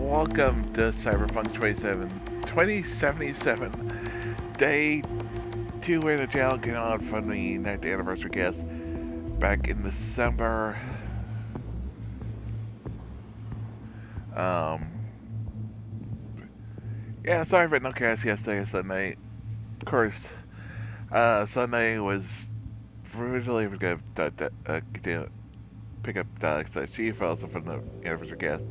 welcome to Cyberpunk 2077, day 2 in the channel, getting on from the 9th anniversary guest back in December. Yeah, sorry for no cast yesterday and Sunday. Of course, Sunday was originally going to pick up Chief also from the anniversary cast.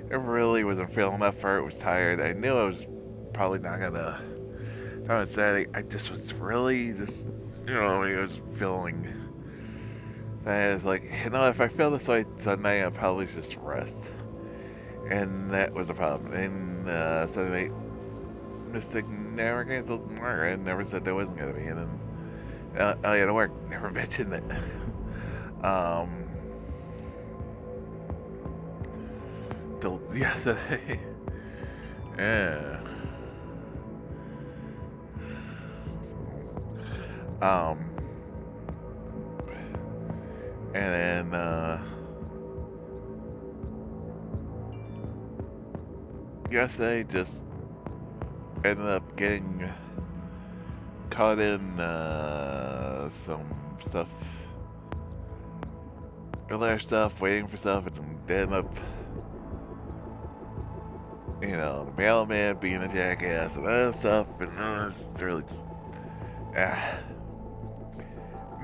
It really wasn't feeling up for it. Was tired. I knew I was probably not gonna. On Saturday, I just was really just, I was feeling. I was like, if I feel this way Sunday, I'll probably just rest. And that was a problem. And Sunday, Mystic never canceled Margaret. Never said there wasn't gonna be. And then Elliot at work never mentioned it. Till yesterday. Yeah. And then yesterday just ended up getting caught in some stuff, earlier stuff, waiting for stuff, and ended up, the mailman being a jackass and other stuff, and it's really just,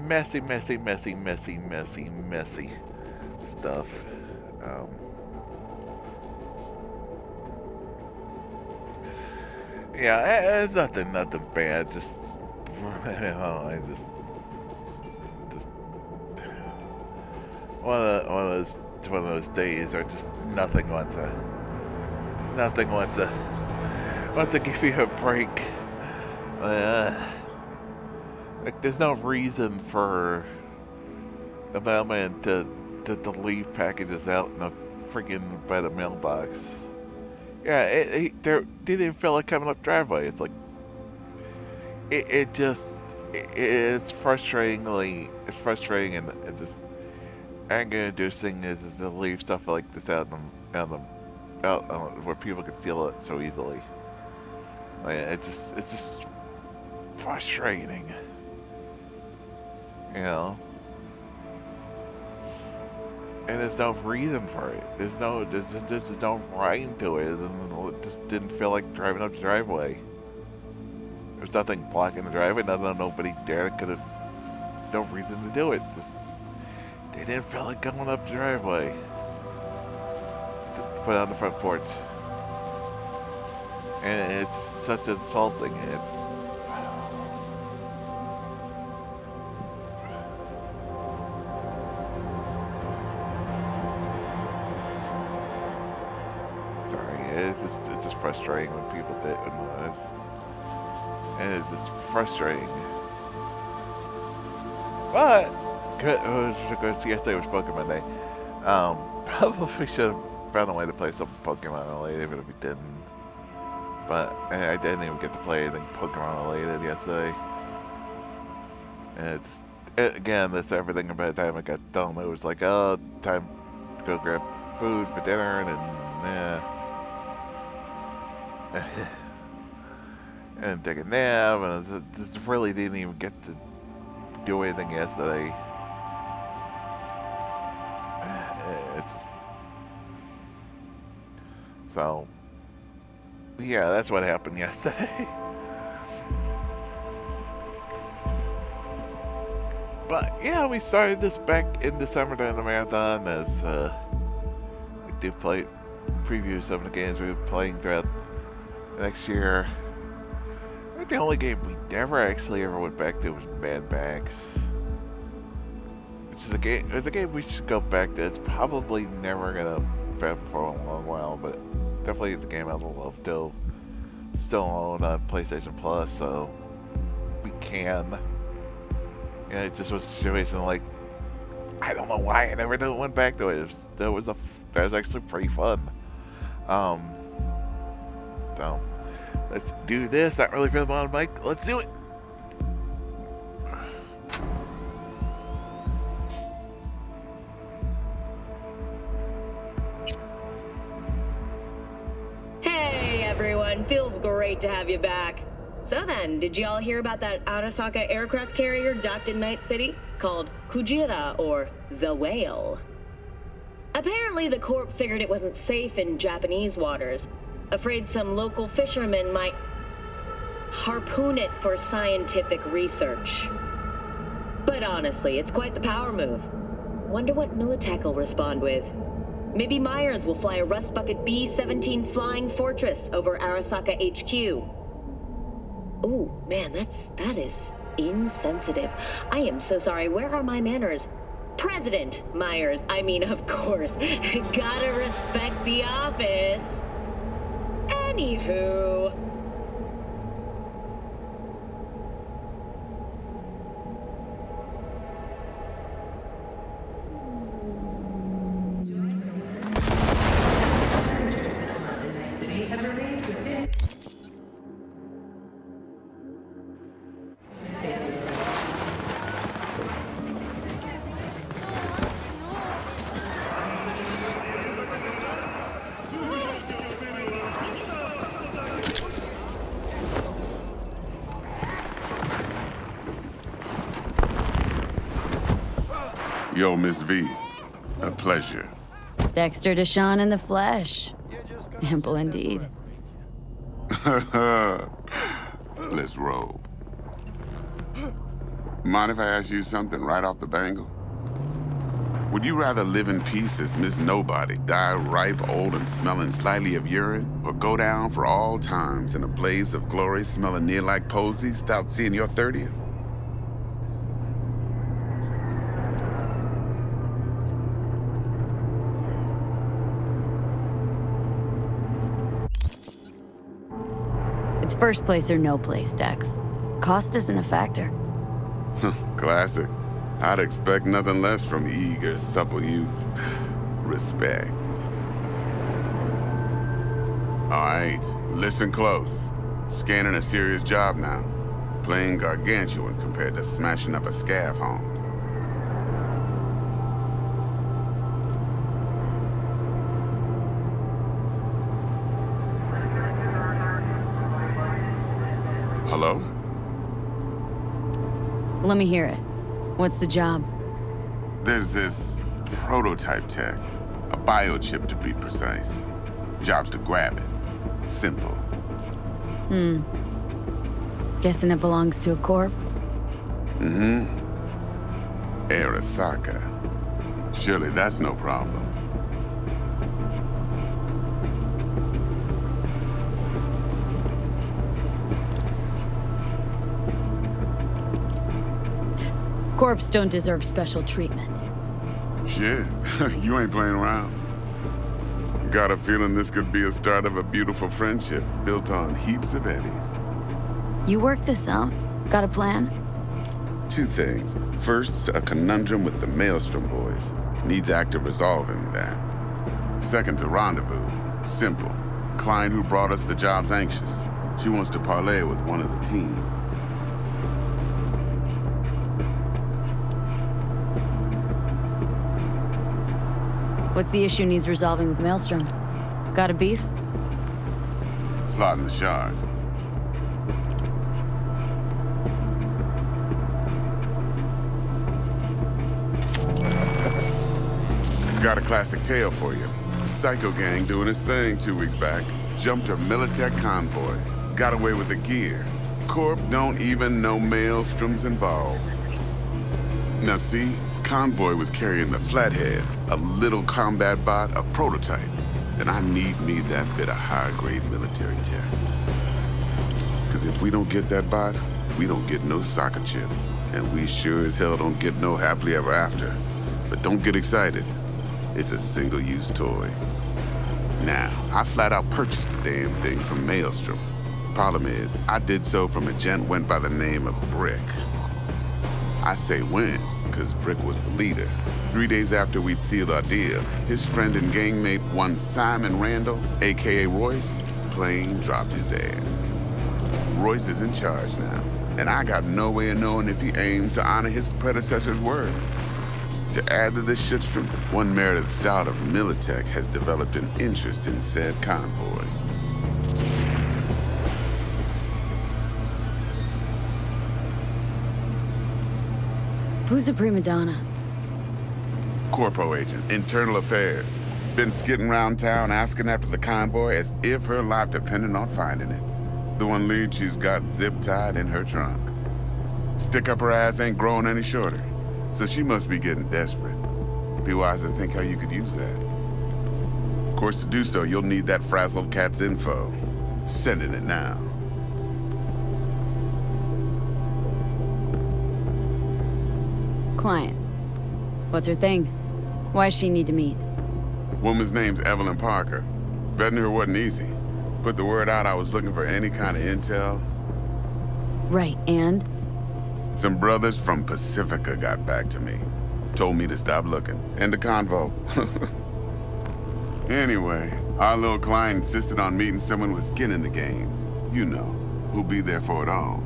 messy stuff. Yeah, it's nothing bad. Just, I just one of those days where just nothing wants to give you a break. Like, there's no reason for the mailman to leave packages out in a freaking by the mailbox. Yeah, they didn't feel like coming up driveway. It's like, it's frustrating and it just anger-inducing is to leave stuff like this out where people can steal it so easily. Like, it's just frustrating. And there's no reason for it. There's no rhyme to it, and it just didn't feel like driving up the driveway. There's nothing blocking the driveway, nobody there could have, no reason to do it. Just, they didn't feel like going up the driveway to put it on the front porch. And it's such insulting, and it's, it's just frustrating when people do it, and it's just frustrating. But yesterday was Pokemon Day. Probably should have found a way to play some Pokemon related, even if we didn't. But I didn't even get to play anything Pokemon related yesterday. And again, that's everything. By the time I got done, it was like, oh, time to go grab food for dinner, and and take a nap, and just really didn't even get to do anything yesterday. It's just, so, yeah, that's what happened yesterday. But yeah, we started this back in December during the marathon, as we did preview some of the games we were playing throughout next year. I think the only game we never actually ever went back to was Mad Max, which is a game we should go back to. It's probably never gonna happen for a long while, but definitely it's a game I'd love to still own on PlayStation Plus, so we can. Yeah, it just was a situation like, I don't know why I never went back to it. That was actually pretty fun. So let's do this. Not really feeling on mic. Let's do it. feels great to have you back. So then, did y'all hear about that Arasaka aircraft carrier docked in Night City? Called Kujira, or the Whale. Apparently, the Corp figured it wasn't safe in Japanese waters. Afraid some local fishermen might harpoon it for scientific research. But honestly, it's quite the power move. Wonder what Militech will respond with. Maybe Myers will fly a Rust Bucket B-17 Flying Fortress over Arasaka HQ. Ooh, man, that is insensitive. I am so sorry. Where are my manners? President Myers. I mean, of course. Gotta respect the office. Anywho. Yo, Miss V. A pleasure. Dexter Deshawn in the flesh. Ample indeed. Let's roll. Mind if I ask you something right off the bangle? Would you rather live in peace as Miss Nobody, die ripe, old, and smelling slightly of urine, or go down for all times in a blaze of glory smelling near like posies without seeing your 30th? It's first place or no place, Dex. Cost isn't a factor. Classic. I'd expect nothing less from eager, supple youth. Respect. All right, listen close. Scanning a serious job now. Playing gargantuan compared to smashing up a scav home. Hello? Let me hear it. What's the job? There's this prototype tech. A biochip to be precise. Job's to grab it. Simple. Guessing it belongs to a corp? Mm-hmm. Arasaka. Surely that's no problem. Corps don't deserve special treatment. Shit, you ain't playing around. Got a feeling this could be a start of a beautiful friendship built on heaps of eddies. You work this out? Got a plan? Two things. First, a conundrum with the Maelstrom boys. Needs active resolving that. Second, a rendezvous. Simple. Client who brought us the job's anxious. She wants to parlay with one of the team. What's the issue needs resolving with Maelstrom? Got a beef? Slot in the shard. Got a classic tale for you. Psycho gang doing his thing 2 weeks back. Jumped a Militech convoy. Got away with the gear. Corp don't even know Maelstrom's involved. Now see, convoy was carrying the Flathead, a little combat bot, a prototype. And I need me that bit of high-grade military tech. Because if we don't get that bot, we don't get no soccer chip. And we sure as hell don't get no happily ever after. But don't get excited. It's a single-use toy. Now, I flat out purchased the damn thing from Maelstrom. Problem is, I did so from a gent went by the name of Brick. I say when, because Brick was the leader. 3 days after we'd sealed our deal, his friend and gangmate, one Simon Randall, aka Royce, plain dropped his ass. Royce is in charge now, and I got no way of knowing if he aims to honor his predecessor's word. To add to this shitstrom, one Meredith Stout of Militech has developed an interest in said convoy. Who's the prima donna? Corpo agent, internal affairs. Been skidding around town asking after the convoy as if her life depended on finding it. The one lead she's got zip-tied in her trunk. Stick up her ass ain't growing any shorter, so she must be getting desperate. Be wise to think how you could use that. Of course, to do so, you'll need that frazzled cat's info. Sending it now. Client. What's her thing? Why does she need to meet? Woman's name's Evelyn Parker. Betting her wasn't easy. Put the word out I was looking for any kind of intel. Right, and? Some brothers from Pacifica got back to me. Told me to stop looking. End the convo. Anyway, our little client insisted on meeting someone with skin in the game. You know, who'll be there for it all.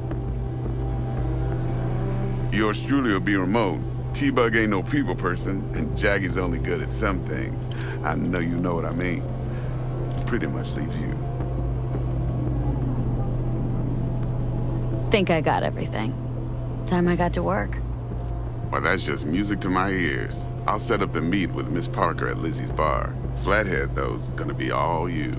Yours truly will be remote. T-Bug ain't no people person, and Jaggy's only good at some things. I know you know what I mean. Pretty much leaves you. Think I got everything. Time I got to work. Well, that's just music to my ears. I'll set up the meet with Miss Parker at Lizzie's bar. Flathead, though's gonna be all you.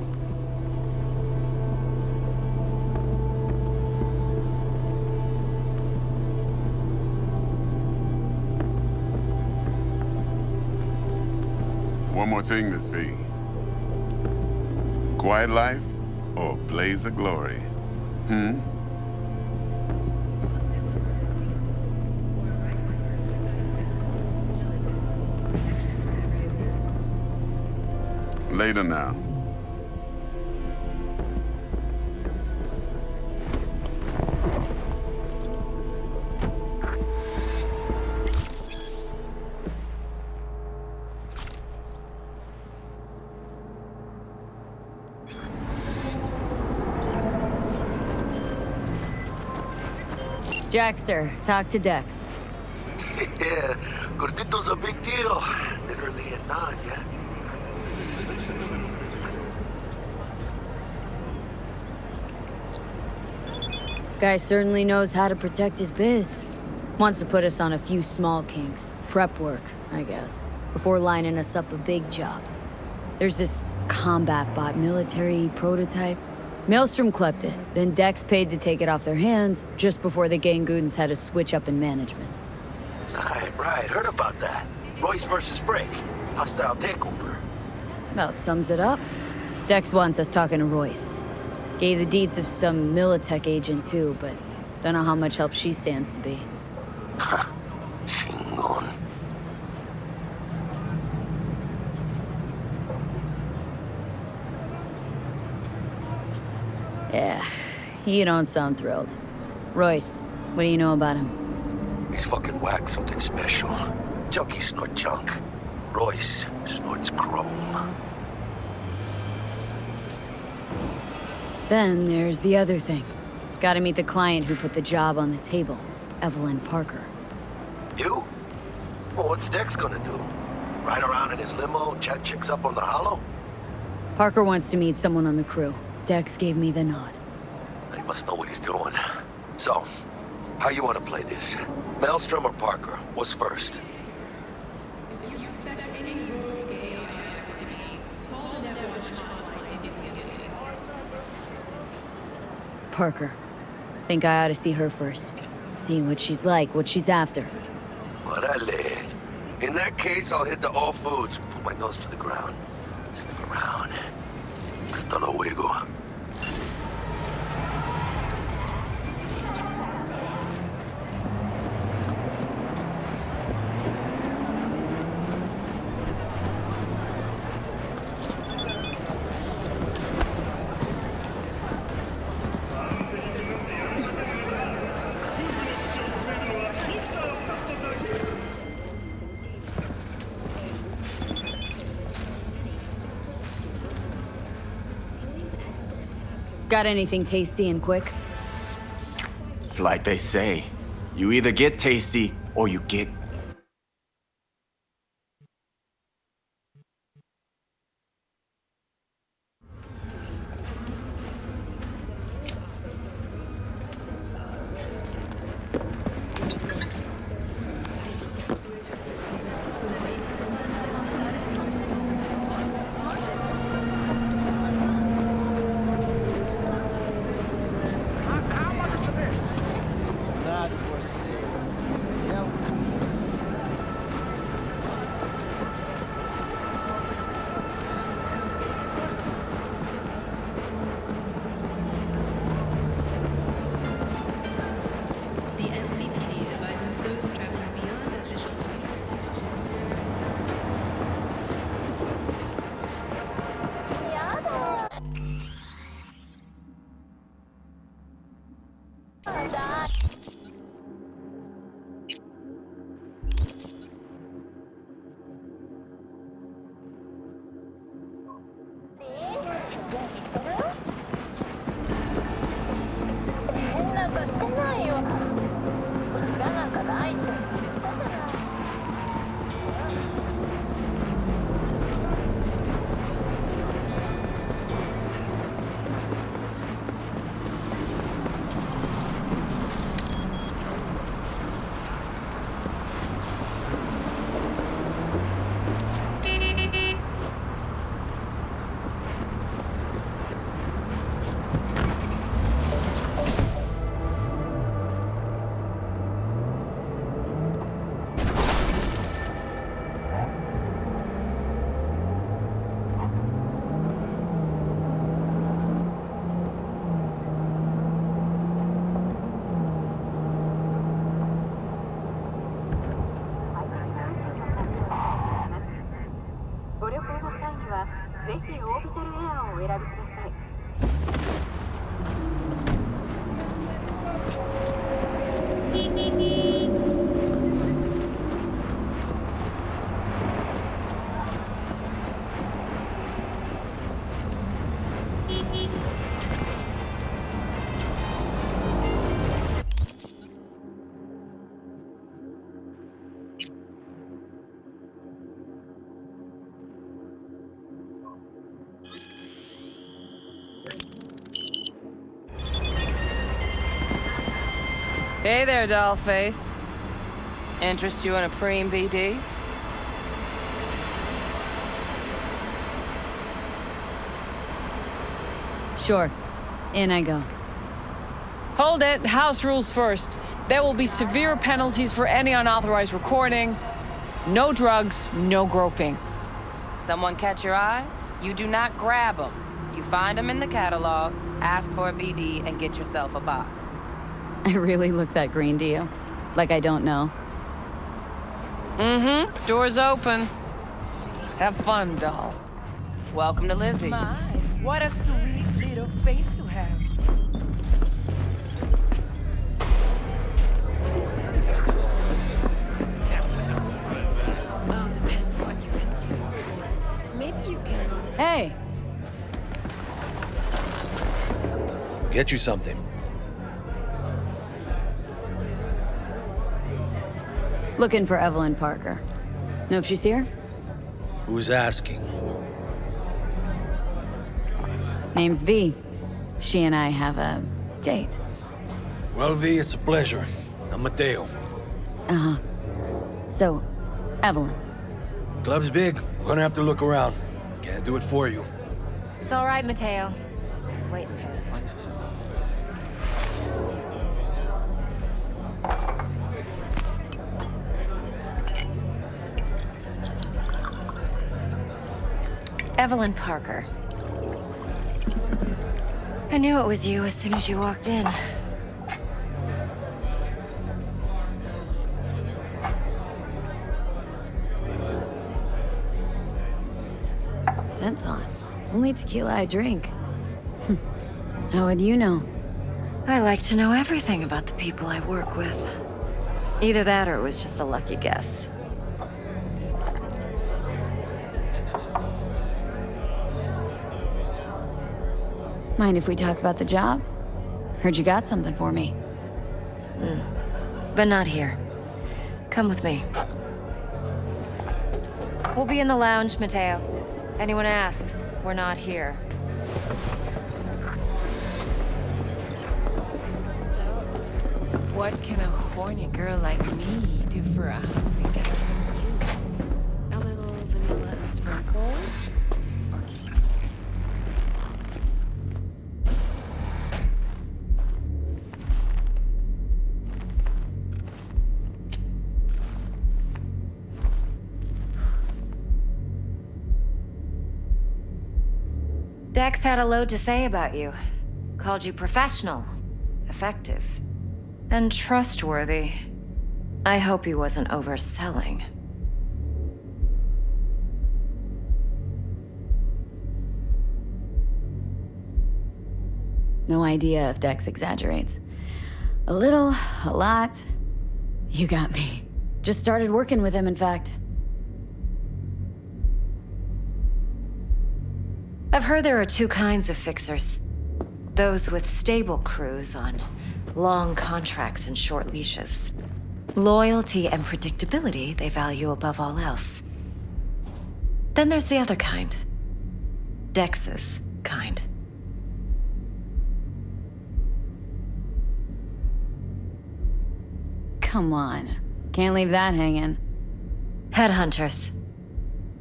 One more thing, Miss V. Quiet life or blaze of glory? Later now. Jackster, talk to Dex. Yeah, Gordito's a big deal. Literally a non, yeah? Guy certainly knows how to protect his biz. Wants to put us on a few small kinks. Prep work, I guess. Before lining us up a big job. There's this combat bot military prototype. Maelstrom clept it, then Dex paid to take it off their hands just before the Gangoons had a switch up in management. Right, heard about that. Royce versus Break. Hostile takeover. About sums it up. Dex wants us talking to Royce. Gave the deeds of some Militech agent too, but don't know how much help she stands to be. Chingon. Yeah, you don't sound thrilled. Royce, what do you know about him? He's fucking whack, something special. Junkies snort junk. Royce snorts chrome. Then there's the other thing. Gotta meet the client who put the job on the table, Evelyn Parker. You? Well, what's Dex gonna do? Ride around in his limo, chat chicks up on the hollow? Parker wants to meet someone on the crew. Dex gave me the nod. He must know what he's doing. So, how you want to play this? Maelstrom or Parker? What's first? Parker. Think I ought to see her first. See what she's like, what she's after. Orale. In that case, I'll hit the all foods, put my nose to the ground, sniff around. Hasta luego. Got anything tasty and quick? It's like they say, you either get tasty or you get... Hey there, dollface. Interest you in a preem BD? Sure. In I go. Hold it. House rules first. There will be severe penalties for any unauthorized recording. No drugs, no groping. Someone catch your eye? You do not grab them. You find them in the catalog, ask for a BD, and get yourself a box. I really look that green to you? Like I don't know? Mm-hmm. Door's open. Have fun, doll. Welcome to Lizzie's. My, what a sweet little face you have. Oh, depends what you're into. Maybe you can. Hey! Get you something. Looking for Evelyn Parker. Know if she's here? Who's asking? Name's V. She and I have a date. Well, V, it's a pleasure. I'm Mateo. Uh-huh. So, Evelyn. Club's big. We're gonna have to look around. Can't do it for you. It's all right, Mateo. I was waiting for this one. Evelyn Parker. I knew it was you as soon as you walked in. Scent's on. Only tequila I drink. How would you know? I like to know everything about the people I work with. Either that or it was just a lucky guess. Mind if we talk about the job? Heard you got something for me. But not here. Come with me. We'll be in the lounge, Mateo. Anyone asks, we're not here. What can a horny girl like me do for a hungry guy like you? A little vanilla and sprinkles? Okay. Dex had a load to say about you. Called you professional, effective, and trustworthy. I hope he wasn't overselling. No idea if Dex exaggerates. A little, a lot. You got me. Just started working with him, in fact. I've heard there are two kinds of fixers. Those with stable crews on long contracts and short leashes. Loyalty and predictability they value above all else. Then there's the other kind. Dex's kind. Come on. Can't leave that hanging. Headhunters.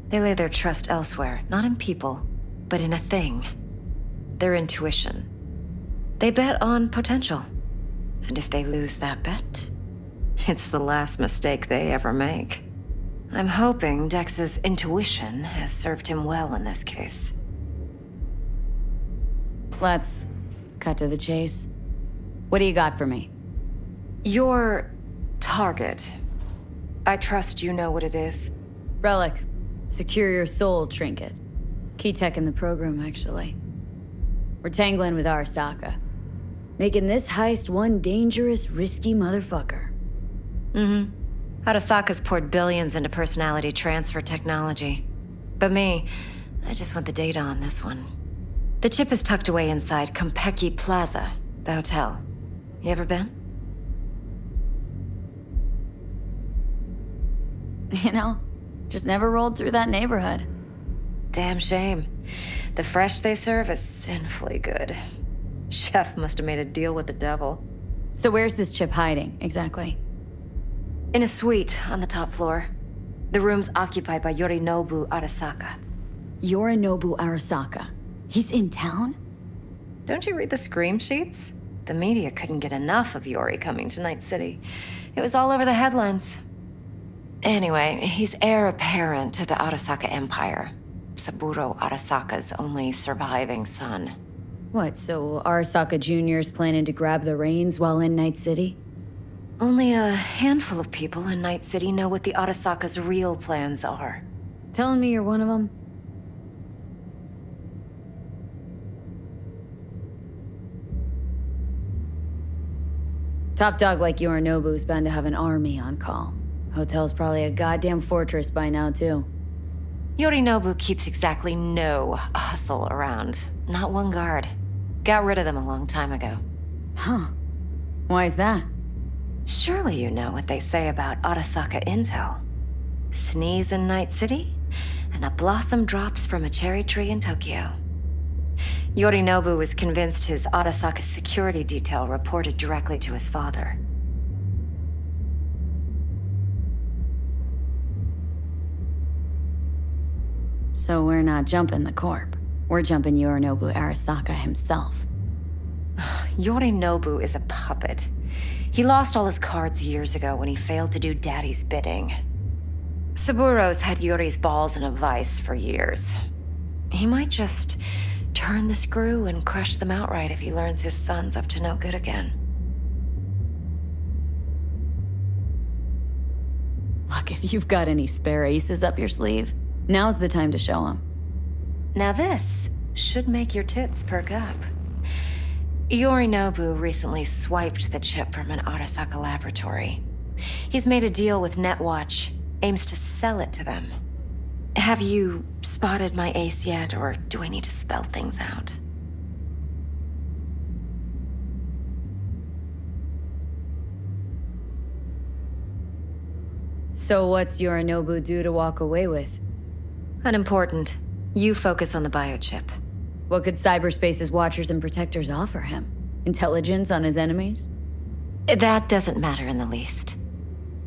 They lay their trust elsewhere, not in people, but in a thing. Their intuition. They bet on potential. And if they lose that bet, it's the last mistake they ever make. I'm hoping Dex's intuition has served him well in this case. Let's cut to the chase. What do you got for me? Your target. I trust you know what it is. Relic. Secure your soul trinket. Key tech in the program, actually. We're tangling with Arasaka. making this heist one dangerous, risky motherfucker. Arasaka's poured billions into personality transfer technology. But me, I just want the data on this one. The chip is tucked away inside Kompeki Plaza, the hotel. You ever been? You know, just never rolled through that neighborhood. Damn shame. The fresh they serve is sinfully good. Chef must have made a deal with the devil. So where's this chip hiding, exactly? In a suite on the top floor. The room's occupied by Yorinobu Arasaka. Yorinobu Arasaka. He's in town? Don't you read the scream sheets? The media couldn't get enough of Yori coming to Night City. It was all over the headlines. Anyway, he's heir apparent to the Arasaka Empire. Saburo Arasaka's only surviving son. What, so Arasaka Jr.'s planning to grab the reins while in Night City? Only a handful of people in Night City know what the Arasaka's real plans are. Telling me you're one of them? Top dog like Yorinobu's bound to have an army on call. Hotel's probably a goddamn fortress by now, too. Yorinobu keeps exactly no hustle around. Not one guard. Got rid of them a long time ago. Huh. Why is that? Surely you know what they say about Arasaka intel. Sneeze in Night City, and a blossom drops from a cherry tree in Tokyo. Yorinobu was convinced his Arasaka security detail reported directly to his father. So we're not jumping the corp. We're jumping Yorinobu Arasaka himself. Yorinobu is a puppet. He lost all his cards years ago when he failed to do Daddy's bidding. Saburo's had Yori's balls in a vice for years. He might just turn the screw and crush them outright if he learns his son's up to no good again. Look, if you've got any spare aces up your sleeve, now's the time to show them. Now this should make your tits perk up. Yorinobu recently swiped the chip from an Arasaka laboratory. He's made a deal with Netwatch, aims to sell it to them. Have you spotted my ace yet, or do I need to spell things out? So what's Yorinobu due to walk away with? Unimportant. You focus on the biochip. What could cyberspace's watchers and protectors offer him? Intelligence on his enemies? That doesn't matter in the least.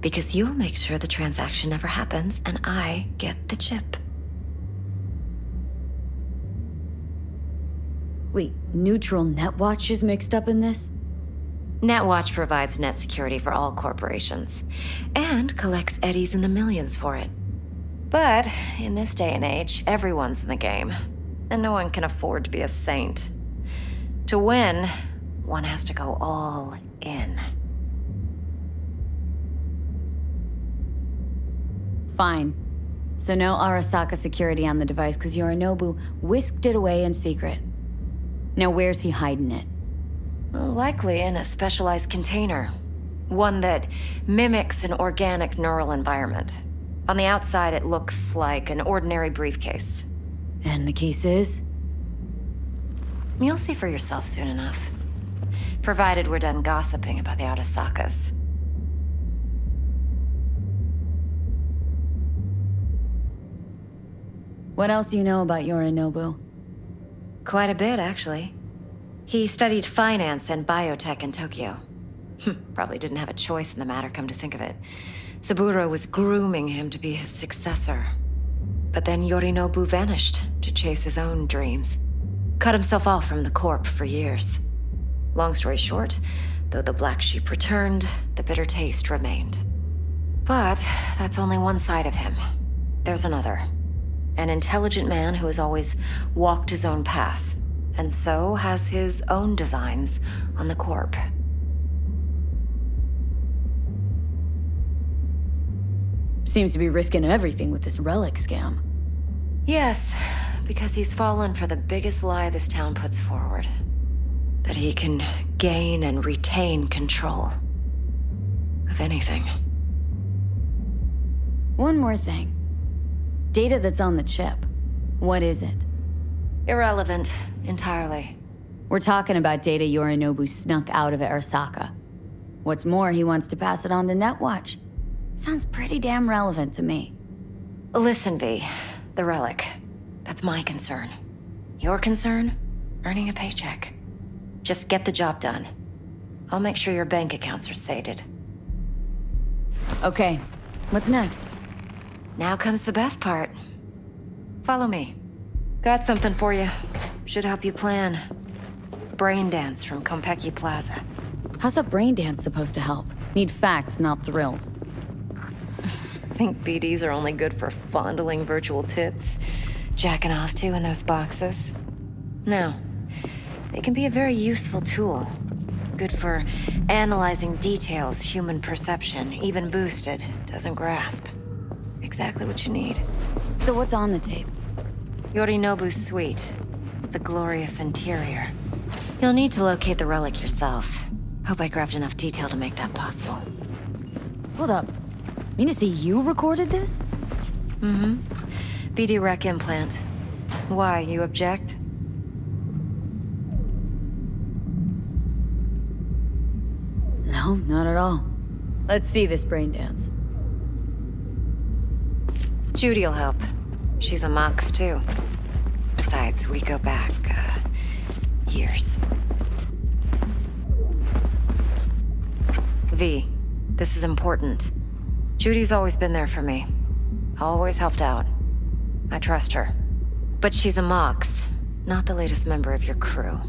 Because you'll make sure the transaction never happens, and I get the chip. Wait, neutral Netwatch is mixed up in this? Netwatch provides net security for all corporations, and collects eddies in the millions for it. But in this day and age, everyone's in the game, and no one can afford to be a saint. To win, one has to go all in. Fine. So no Arasaka security on the device because Yorinobu whisked it away in secret. Now where's he hiding it? Likely in a specialized container. One that mimics an organic neural environment. On the outside, it looks like an ordinary briefcase. And the case is? You'll see for yourself soon enough. Provided we're done gossiping about the Arasakas. What else do you know about Yorinobu? Quite a bit, actually. He studied finance and biotech in Tokyo. Probably didn't have a choice in the matter, come to think of it. Saburo was grooming him to be his successor. But then Yorinobu vanished to chase his own dreams. Cut himself off from the Corp for years. Long story short, though the black sheep returned, the bitter taste remained. But that's only one side of him. There's another. An intelligent man who has always walked his own path, and so has his own designs on the Corp. Seems to be risking everything with this relic scam. Yes, because he's fallen for the biggest lie this town puts forward. That he can gain and retain control of anything. One more thing. Data that's on the chip. What is it? Irrelevant, entirely. We're talking about data Yorinobu snuck out of Arasaka. What's more, he wants to pass it on to Netwatch. Sounds pretty damn relevant to me. Listen, V. The relic. That's my concern. Your concern? Earning a paycheck. Just get the job done. I'll make sure your bank accounts are sated. Okay, what's next? Now comes the best part. Follow me. Got something for you. Should help you plan. Brain dance from Konpeki Plaza. How's a brain dance supposed to help? Need facts, not thrills. Think BDs are only good for fondling virtual tits? Jacking off to in those boxes? No. They can be a very useful tool. Good for analyzing details human perception, even boosted, doesn't grasp. Exactly what you need. So what's on the tape? Yorinobu's suite. The glorious interior. You'll need to locate the relic yourself. Hope I grabbed enough detail to make that possible. Hold up. Mean to say you recorded this? Mm-hmm. BD rec implant. Why, you object? No, not at all. Let's see this brain dance. Judy'll help. She's a Mox, too. Besides, we go back, years. V, this is important. Judy's always been there for me. Always helped out. I trust her. But she's a Mox, not the latest member of your crew.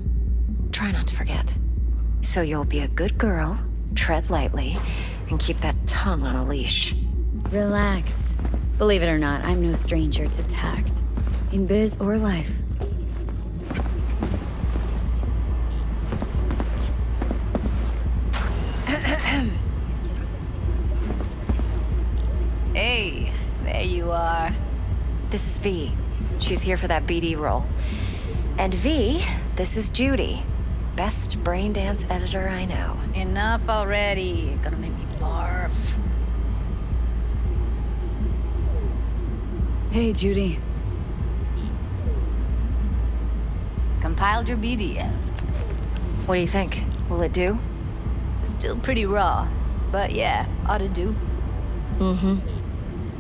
Try not to forget. So you'll be a good girl, tread lightly, and keep that tongue on a leash. Relax. Believe it or not, I'm no stranger to tact. In biz or life. Hey, there you are. This is V. She's here for that BD role. And V, this is Judy. Best brain dance editor I know. Enough already. Gonna make me barf. Hey, Judy. Compiled your BDF. What do you think? Will it do? Still pretty raw, but yeah, ought to do. Mm-hmm.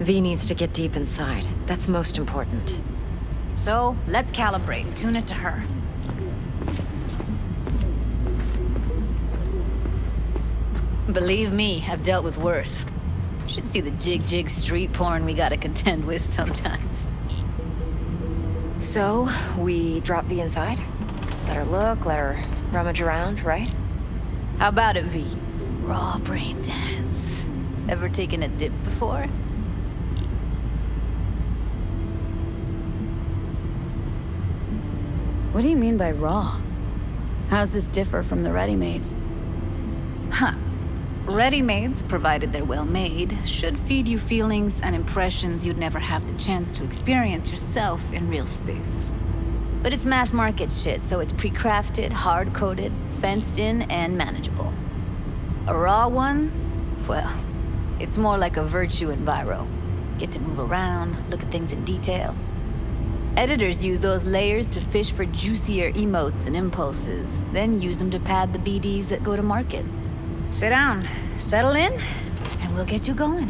V needs to get deep inside. That's most important. So, let's calibrate. Tune it to her. Believe me, I've dealt with worse. Should see the jig street porn we gotta contend with sometimes. So, we drop V inside? Let her look, let her rummage around, right? How about it, V? Raw brain dance. Ever taken a dip before? What do you mean by raw? How's this differ from the ready-mades? Huh. Ready-mades, provided they're well made, should feed you feelings and impressions you'd never have the chance to experience yourself in real space. But it's mass market shit, so it's pre-crafted, hard-coded, fenced in, and manageable. A raw one? Well, it's more like a virtue enviro. Get to move around, look at things in detail. Editors use those layers to fish for juicier emotes and impulses, then use them to pad the BDs that go to market. Sit down, settle in, and we'll get you going.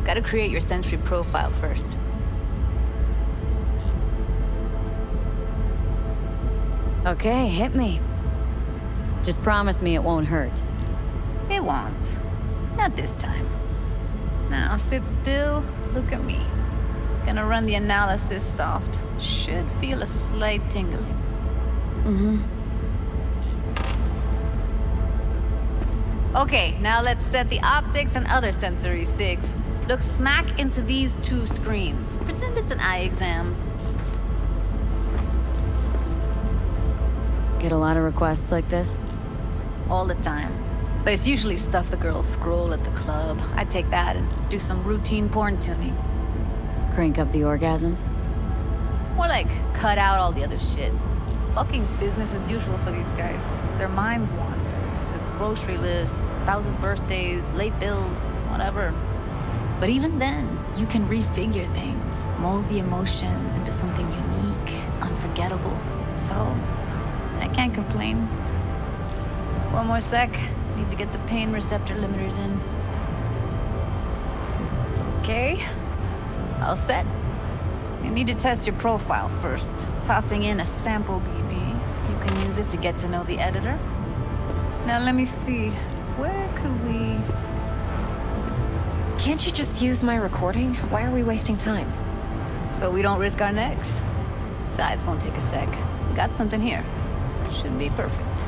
Gotta create your sensory profile first. Okay, hit me. Just promise me it won't hurt. It won't. Not this time. Now sit still, look at me. Gonna run the analysis soft. Should feel a slight tingling. Mm-hmm. Okay, now let's set the optics and other sensory SIGs. Look smack into these two screens. Pretend it's an eye exam. Get a lot of requests like this? All the time. But it's usually stuff the girls scroll at the club. I take that and do some routine porn tuning. Crank up the orgasms? More like cut out all the other shit. Fucking's business as usual for these guys. Their minds wander to grocery lists, spouses' birthdays, late bills, whatever. But even then, you can refigure things, mold the emotions into something unique, unforgettable. So, I can't complain. One more sec. Need to get the pain receptor limiters in. Okay. All set. You need to test your profile first. Tossing in a sample BD. You can use it to get to know the editor. Now let me see. Where could we... Can't you just use my recording? Why are we wasting time? So we don't risk our necks. Besides, won't take a sec. We got something here. Should be perfect.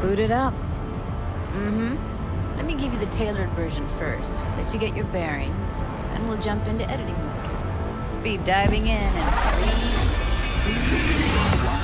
Boot it up. Mm-hmm. Let me give you the tailored version first. Let you get your bearings. Then we'll jump into editing mode. Be diving in 3, 2, 1.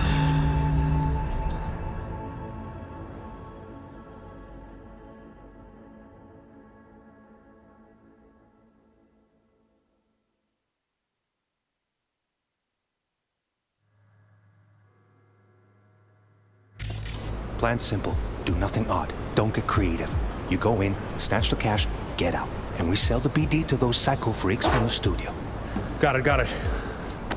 Plan simple. Do nothing odd. Don't get creative. You go in, snatch the cash, get out. And we sell the BD to those psycho freaks from the studio. Got it.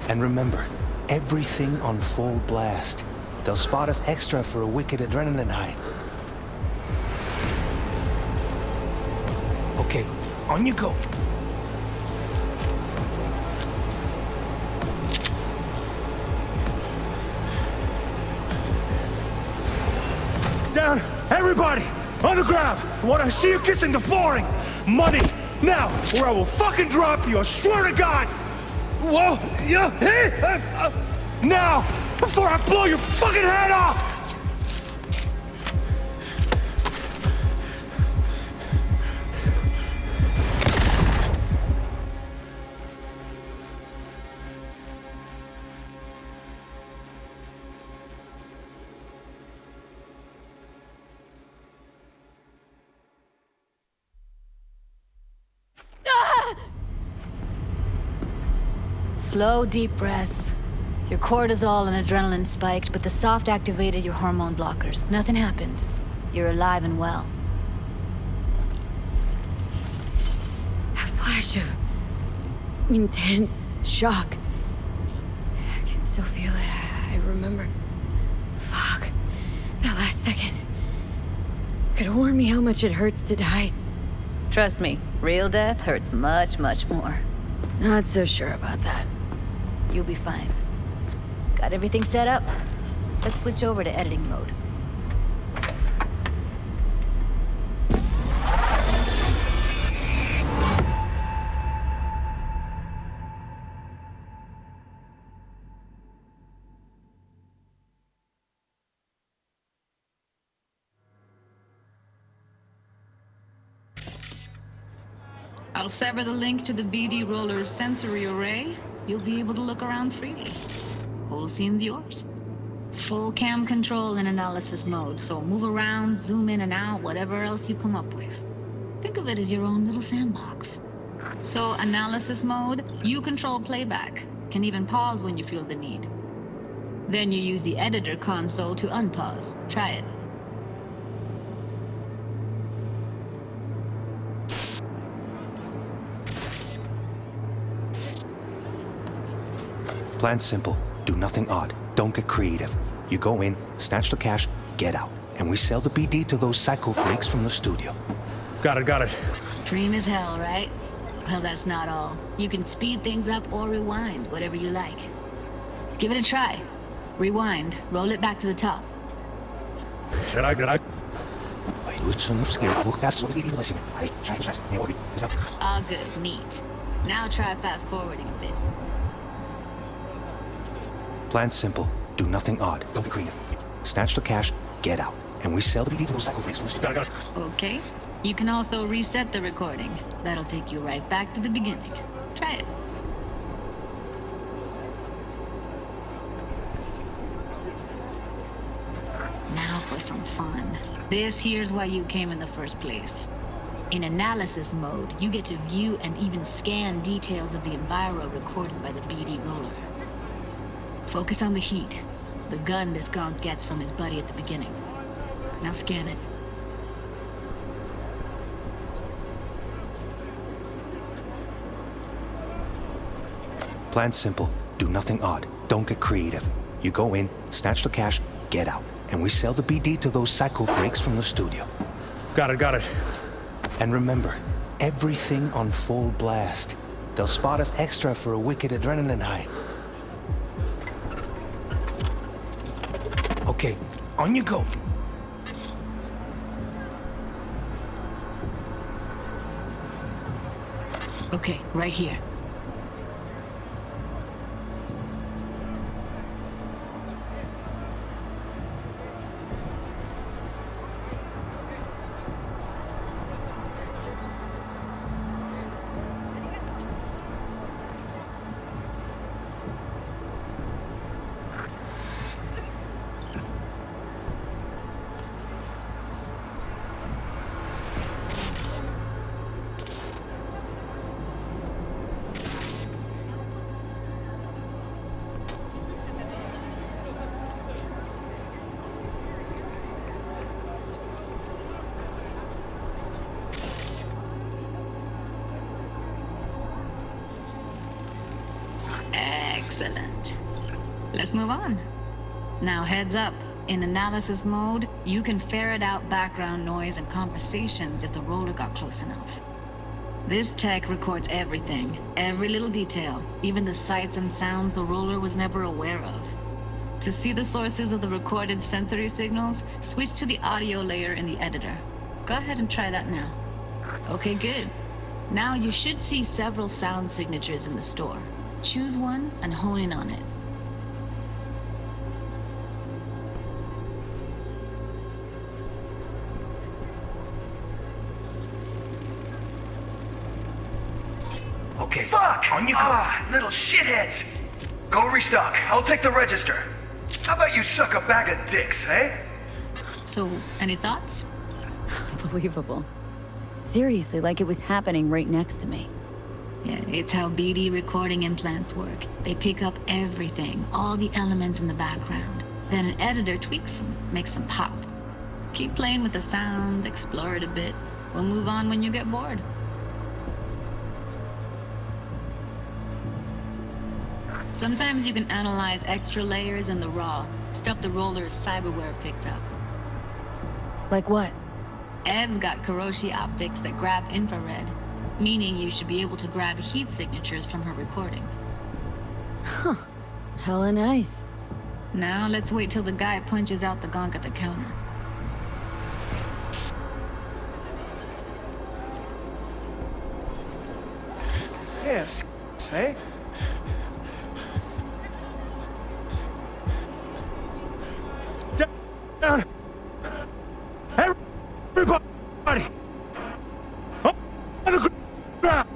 And remember, everything on full blast. They'll spot us extra for a wicked adrenaline high. Okay, on you go. Down! Everybody! On the ground! I want to see you kissing the flooring! Money! Now! Or I will fucking drop you! I swear to God! Whoa! Yeah! Hey! Now! Before I blow your fucking head off! Slow, deep breaths. Your cortisol and adrenaline spiked, but the soft activated your hormone blockers. Nothing happened. You're alive and well. A flash of intense shock. I can still feel it. I remember. Fuck. That last second. Could have warned me how much it hurts to die. Trust me, real death hurts much, much more. Not so sure about that. You'll be fine. Got everything set up? Let's switch over to editing mode. I'll sever the link to the BD Roller's sensory array. You'll be able to look around freely. Whole scene's yours. Full cam control in analysis mode, so move around, zoom in and out, whatever else you come up with. Think of it as your own little sandbox. So, analysis mode, you control playback. Can even pause when you feel the need. Then you use the editor console to unpause. Try it. Plan simple. Do nothing odd. Don't get creative. You go in, snatch the cash, get out. And we sell the BD to those psycho freaks from the studio. Got it. Dream as hell, right? Well, that's not all. You can speed things up or rewind, whatever you like. Give it a try. Rewind. Roll it back to the top. All good. Neat. Now try fast forwarding a bit. Plan simple. Do nothing odd. Don't get creative. Snatch the cash, get out. And we sell the BD to those cycle freaks from the studio. Okay. You can also reset the recording. That'll take you right back to the beginning. Try it. Now for some fun. This here's why you came in the first place. In analysis mode, you get to view and even scan details of the enviro recorded by the BD roller. Focus on the heat, the gun this gonk gets from his buddy at the beginning. Now scan it. Plan's simple. Do nothing odd. Don't get creative. You go in, snatch the cash, get out. And we sell the BD to those psycho freaks from the studio. Got it. And remember, everything on full blast. They'll spot us extra for a wicked adrenaline high. Okay, on you go. Okay, right here. Excellent. Let's move on. Now heads up. In analysis mode, you can ferret out background noise and conversations if the roller got close enough. This tech records everything, every little detail, even the sights and sounds the roller was never aware of. To see the sources of the recorded sensory signals, switch to the audio layer in the editor. Go ahead and try that now. Okay, good. Now you should see several sound signatures in the store. Choose one and hone in on it. Okay. Fuck! On you go. Little shitheads. Go restock. I'll take the register. How about you suck a bag of dicks, eh? So, any thoughts? Unbelievable. Seriously, like it was happening right next to me. Yeah, it's how BD recording implants work. They pick up everything, all the elements in the background. Then an editor tweaks them, makes them pop. Keep playing with the sound, explore it a bit. We'll move on when you get bored. Sometimes you can analyze extra layers in the raw, stuff the roller's cyberware picked up. Like what? Ev's got Kiroshi optics that grab infrared, meaning you should be able to grab heat signatures from her recording. Huh. Hella nice. Now let's wait till the guy punches out the gonk at the counter. Yes, eh? Down. Everybody. On the ground.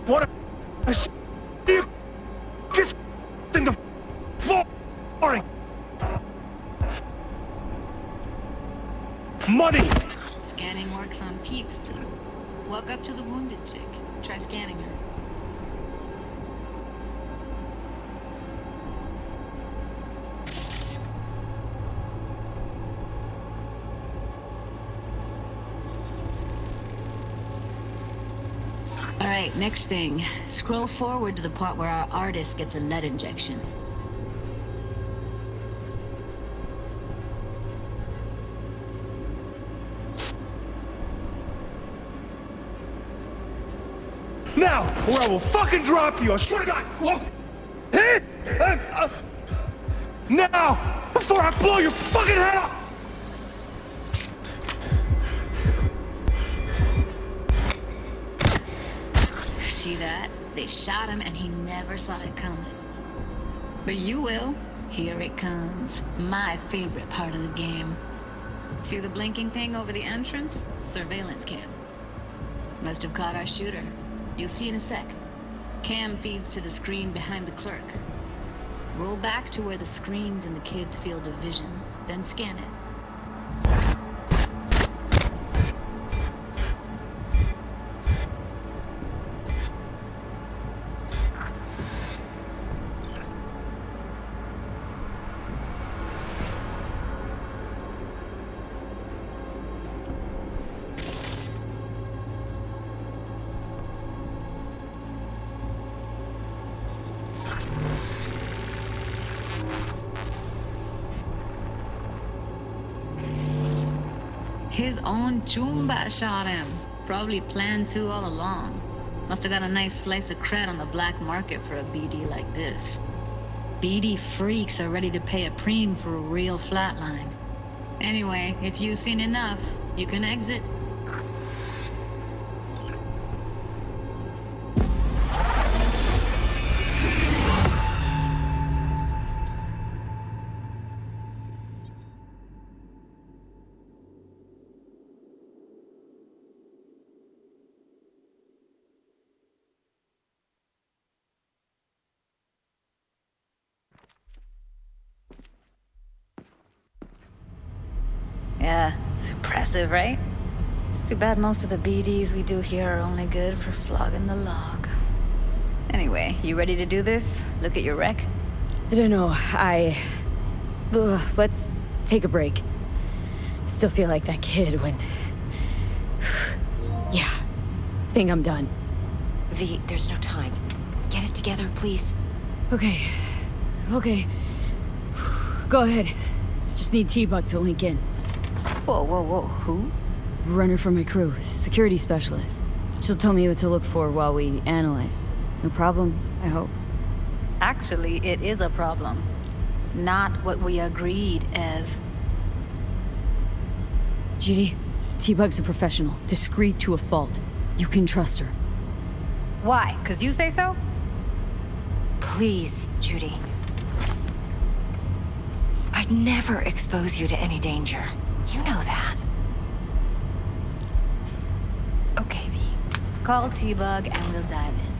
What a see you kissing the flooring. Money. Scanning works on peeps too. Walk up to the wounded chick. Try scanning her. All right, next thing. Scroll forward to the part where our artist gets a lead injection. Now, or I will fucking drop you, I swear to God! Whoa. Now, before I blow your fucking head off! See that? They shot him and he never saw it coming. But you will. Here it comes. My favorite part of the game. See the blinking thing over the entrance? Surveillance cam. Must have caught our shooter. You'll see in a sec. Cam feeds to the screen behind the clerk. Roll back to where the screen's in the kid's field of vision, then scan it. His own Chumba shot him. Probably planned to all along. Must have got a nice slice of cred on the black market for a BD like this. BD freaks are ready to pay a preem for a real flatline. Anyway, if you've seen enough, you can exit. Yeah, it's impressive, right? It's too bad most of the BDs we do here are only good for flogging the log. Anyway, you ready to do this? Look at your wreck? I don't know, let's take a break. Still feel like that kid when... Yeah, think I'm done. V, there's no time. Get it together, please. Okay. Go ahead. Just need T-Bug to link in. Whoa, who? Runner for my crew, security specialist. She'll tell me what to look for while we analyze. No problem, I hope. Actually, it is a problem. Not what we agreed, Ev. Judy, T-Bug's a professional, discreet to a fault. You can trust her. Why? 'Cause you say so? Please, Judy. I'd never expose you to any danger. You know that. Okay, V. Call T-Bug and we'll dive in.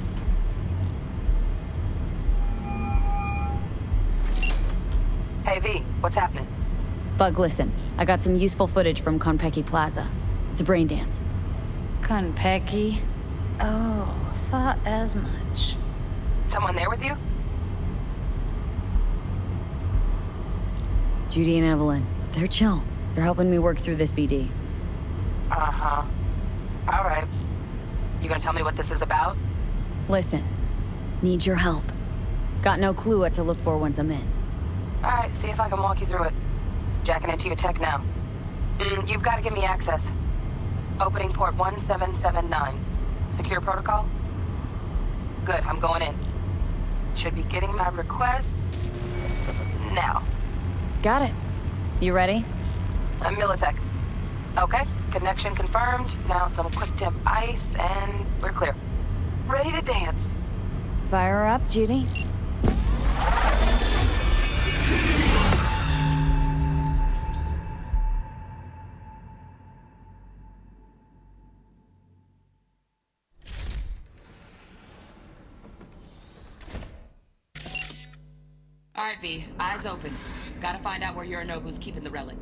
Hey, V, what's happening? Bug, listen. I got some useful footage from Konpeki Plaza. It's a brain dance. Konpeki? Oh, thought as much. Someone there with you? Judy and Evelyn. They're chill. They're helping me work through this BD. Uh-huh. All right. You gonna tell me what this is about? Listen. Need your help. Got no clue what to look for once I'm in. All right, see if I can walk you through it. Jacking into your tech now. You've got to give me access. Opening port 1779. Secure protocol? Good, I'm going in. Should be getting my request now. Got it. You ready? A millisec. Okay, connection confirmed. Now some quick tip ice, and we're clear. Ready to dance. Fire her up, Judy. All right, V. Eyes open. Gotta find out where Yorinobu's keeping the relic.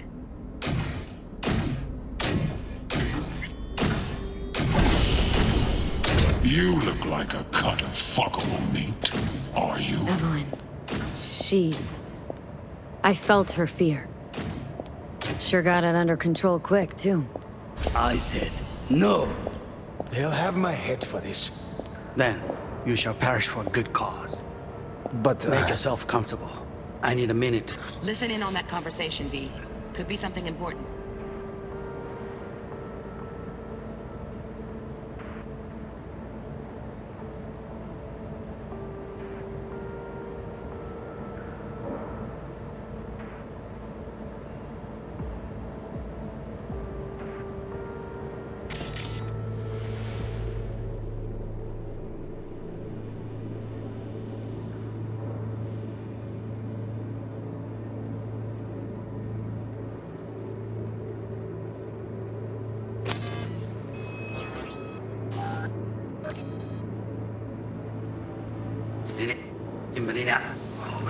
You look like a cut of fuckable meat. Are you? Evelyn. I felt her fear. Sure got it under control quick, too. I said no. They'll have my head for this. Then you shall perish for a good cause. But, Make yourself comfortable. I need a minute. Listen in on that conversation, V. Could be something important.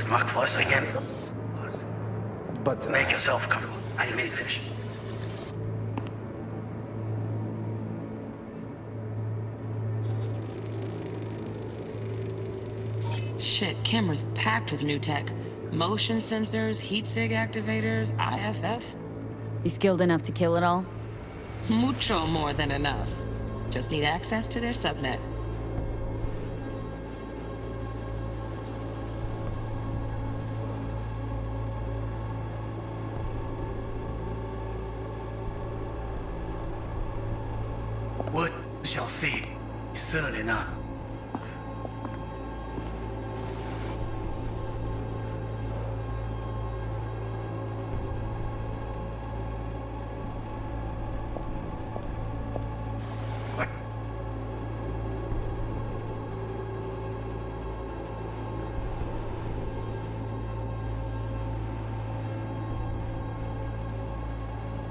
Mark Foster again. But Make yourself comfortable. I need a minute to finish. Shit, camera's packed with new tech. Motion sensors, heat sig activators, IFF. You skilled enough to kill it all? Mucho more than enough. Just need access to their subnet. What shall see soon enough.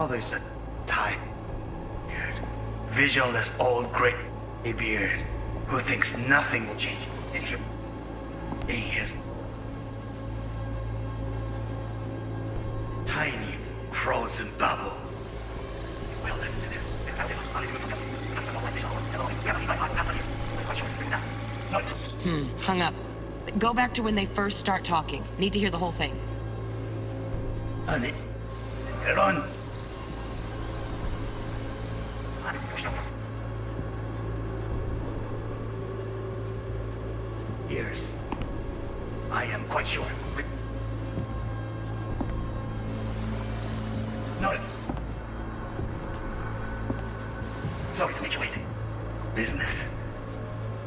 There's a tired, visionless old gray beard who thinks nothing will change in him. In his tiny frozen bubble. Well, listen to this. Hung up. Go back to when they first start talking. Need to hear the whole thing. Run. Years. I am quite sure. No. Sorry to make you wait. Business.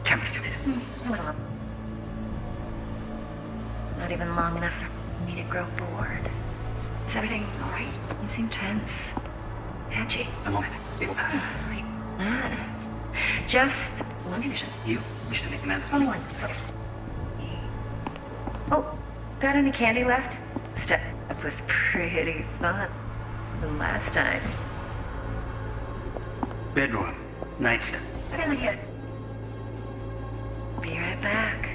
Can't be stupid. Not even long enough for me to grow bored. Is everything all right? You seem tense. Edgy. A moment. Just one condition. You wish to make demands. Only one, please. Oh, got any candy left? Step up was pretty fun the last time. Bedroom. Nightstand. I didn't get it. Be right back.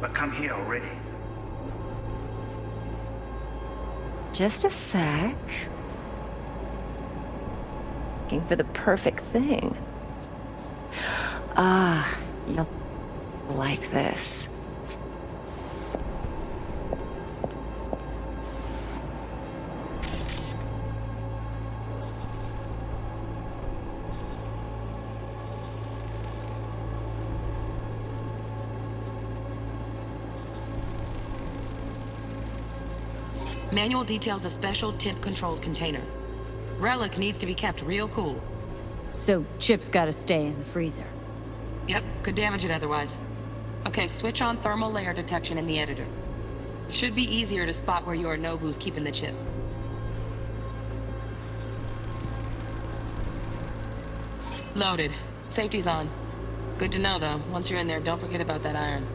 But come here already. Just a sec. Looking for the perfect thing. Ah, you'll like this. Manual details a special temp-controlled container. Relic needs to be kept real cool. So, Chip's gotta stay in the freezer. Yep, could damage it otherwise. Okay, switch on thermal layer detection in the editor. Should be easier to spot where Yorinobu's keeping the chip. Loaded. Safety's on. Good to know, though. Once you're in there, don't forget about that iron.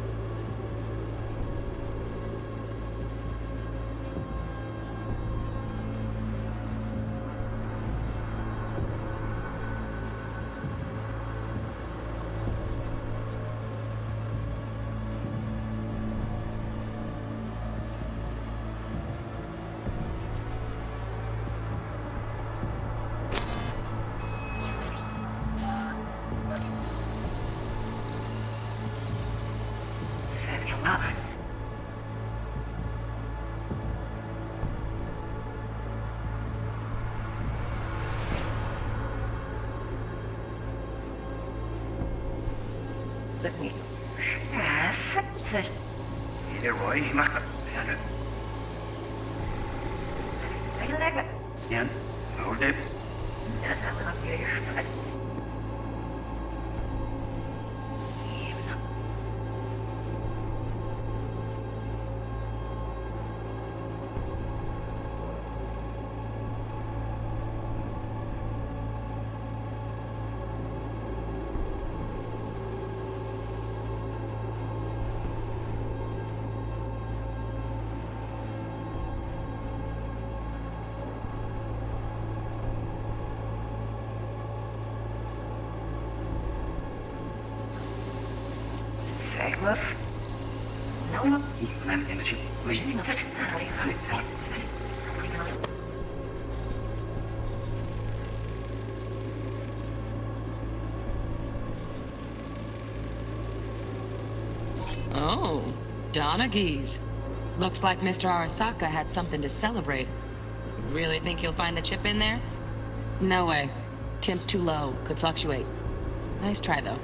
Let me press. Such. Leroy, Stand. Hold it. Oh, Donaghy's. Looks like Mr. Arasaka had something to celebrate. Really think you'll find the chip in there? No way. Temp's too low. Could fluctuate. Nice try, though.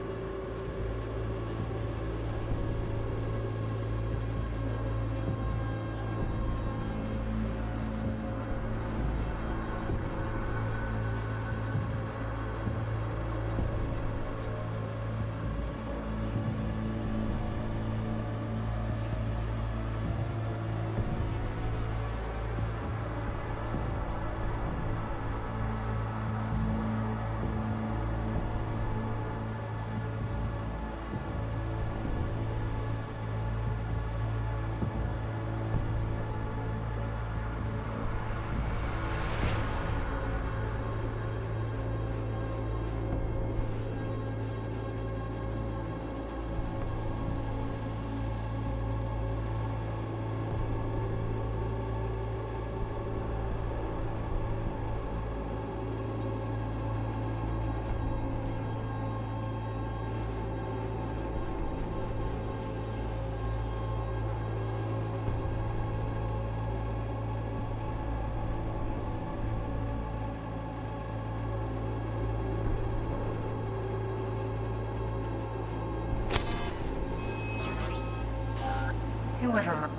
It wasn't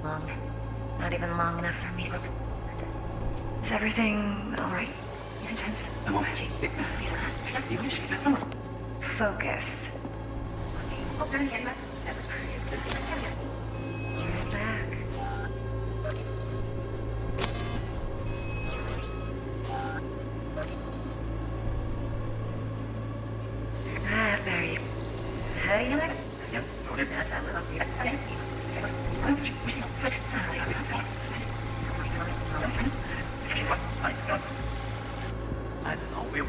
long. Not even long enough for me. Is everything alright? Is it tense? Focus. Right back. There you I don't know, we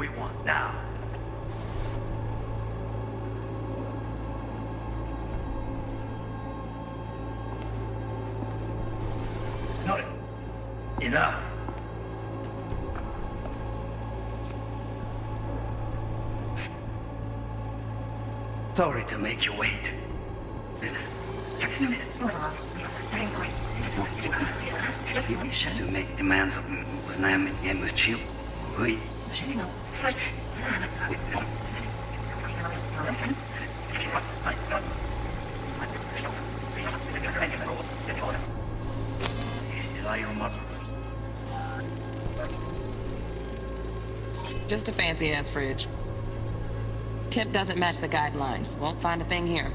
want now. Not enough. Sorry to make you wait. To make demands of was name and was cheap. We. Just a fancy-ass fridge. Tip doesn't match the guidelines. Won't find a thing here.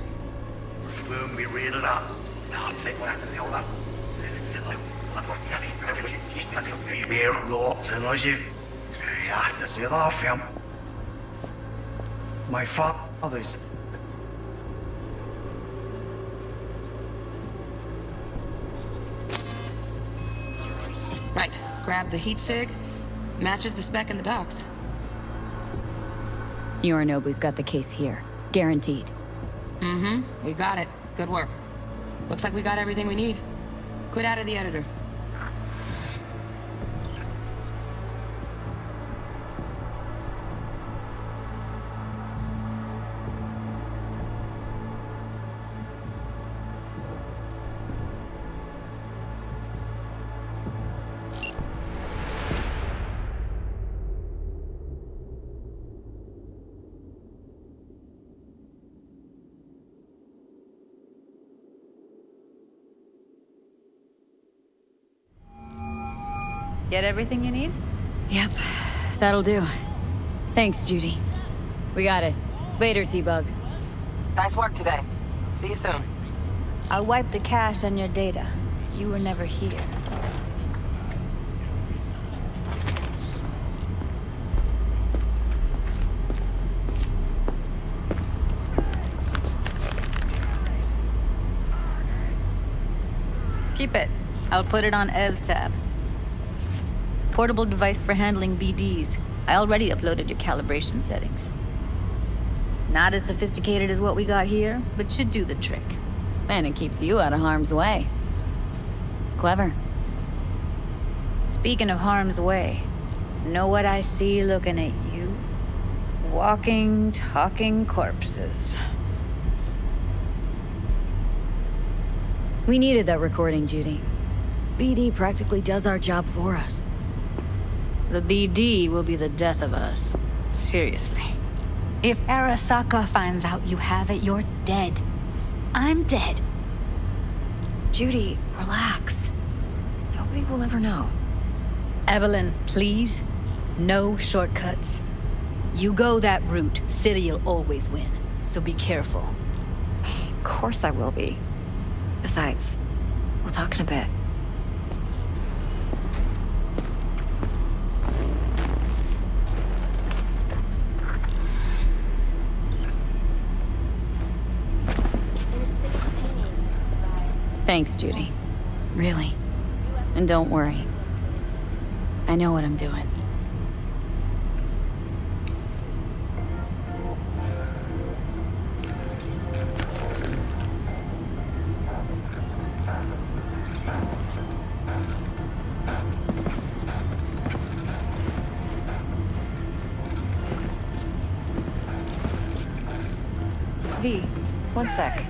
When we read it up, my father's. Right. Grab the heat sig. Matches the spec in the docks. Yorinobu's got the case here. Guaranteed. Mm-hmm. We got it. Good work. Looks like we got everything we need. Quit out of the editor. Get everything you need? Yep, that'll do. Thanks, Judy. We got it. Later, T-Bug. Nice work today. See you soon. I'll wipe the cache on your data. You were never here. Keep it. I'll put it on Ev's tab. Portable device for handling BDs. I already uploaded your calibration settings. Not as sophisticated as what we got here, but should do the trick. And it keeps you out of harm's way. Clever. Speaking of harm's way, know what I see looking at you? Walking, talking corpses. We needed that recording, Judy. BD practically does our job for us. The BD will be the death of us. Seriously. If Arasaka finds out you have it, you're dead. I'm dead. Judy, relax. Nobody will ever know. Evelyn, please. No shortcuts. You go that route, City'll always win. So be careful. Of course I will be. Besides, we'll talk in a bit. Thanks, Judy. Really. And don't worry. I know what I'm doing. V, one sec.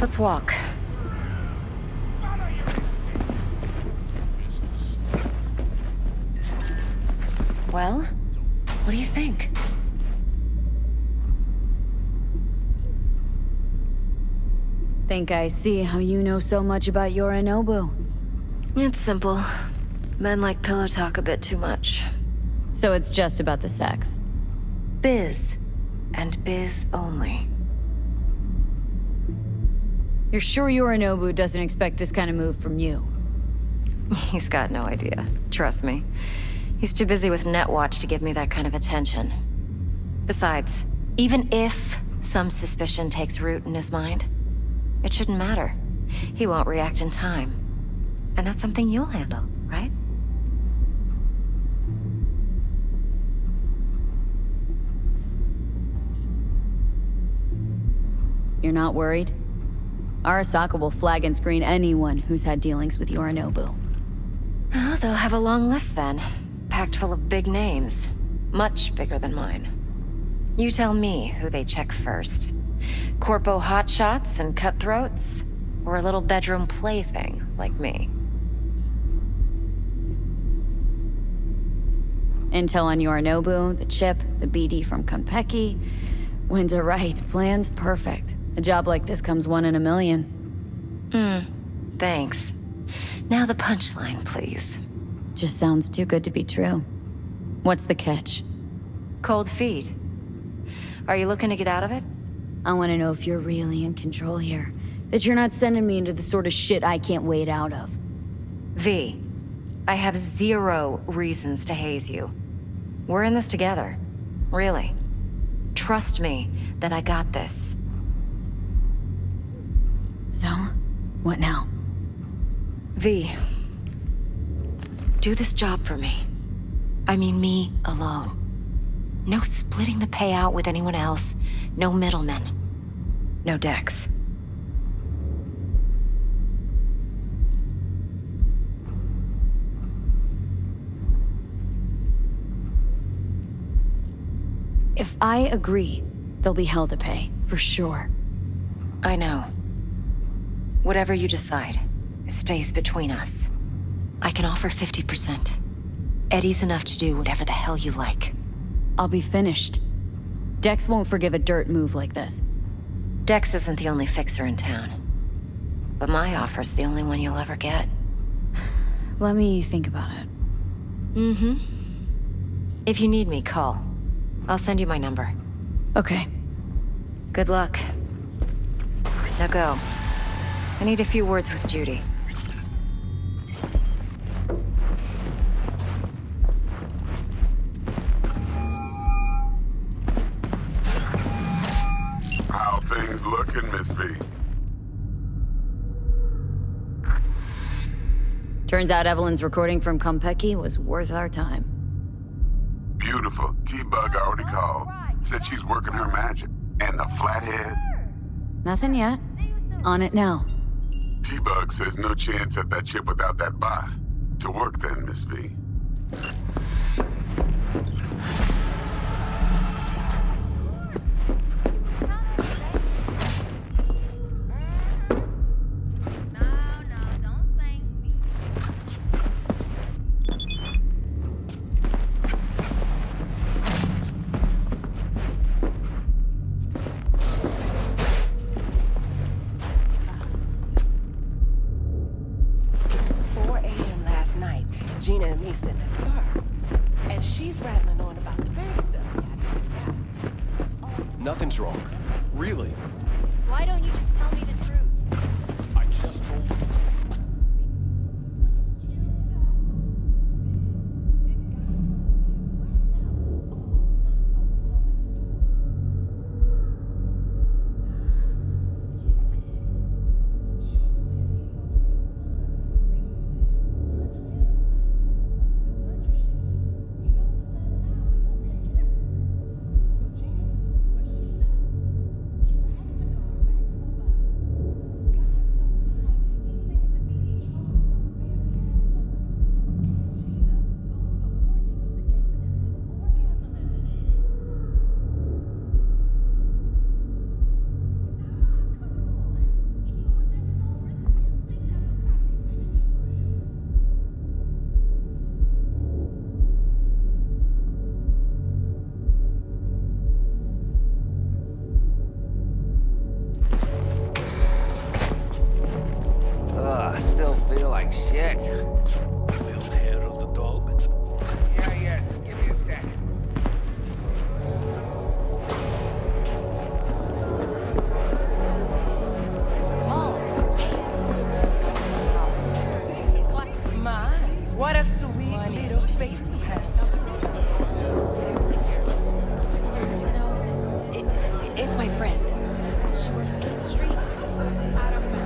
Let's walk. Well, what do you think? Think I see how you know so much about Yorinobu. It's simple. Men like pillow talk a bit too much. So it's just about the sex. Biz. And biz only. You're sure Yorinobu doesn't expect this kind of move from you? He's got no idea. Trust me. He's too busy with Netwatch to give me that kind of attention. Besides, even if some suspicion takes root in his mind, it shouldn't matter. He won't react in time. And that's something you'll handle, right? You're not worried? Arasaka will flag and screen anyone who's had dealings with Yorinobu. Oh, they'll have a long list then. Packed full of big names. Much bigger than mine. You tell me who they check first. Corpo hotshots and cutthroats? Or a little bedroom plaything like me? Intel on Yorinobu, the chip, the BD from Konpeki. Winds are right, plan's perfect. A job like this comes 1 in a million. Thanks. Now the punchline, please. Just sounds too good to be true. What's the catch? Cold feet. Are you looking to get out of it? I want to know if you're really in control here. That you're not sending me into the sort of shit I can't wade out of. V, I have 0 reasons to haze you. We're in this together. Really. Trust me that I got this. So, what now? V, do this job for me. I mean me alone. No splitting the payout with anyone else. No middlemen. No Dex. If I agree, there'll be hell to pay, for sure. I know. Whatever you decide, it stays between us. I can offer 50%. Eddie's enough to do whatever the hell you like. I'll be finished. Dex won't forgive a dirt move like this. Dex isn't the only fixer in town. But my offer's the only one you'll ever get. let me think about it. Mm-hmm. If you need me, call. I'll send you my number. Okay. Good luck. Now go. I need a few words with Judy. How things looking, Miss V? Turns out Evelyn's recording from Konpeki was worth our time. Beautiful. T-Bug already called. Said she's working her magic. And the flathead? Nothing yet. On it now. T-Bug says no chance at that chip without that bot. To work then, Miss V. Gina and me sitting in the car. And she's rattling on about the bank stuff. Nothing's wrong. Really. Why don't you just tell me the truth? I just told you. Still feel like shit. Little hair of the dog? Yeah. Give me a sec. My, what a sweet little face you have. No, it's my friend. She works 8th Street. I don't know.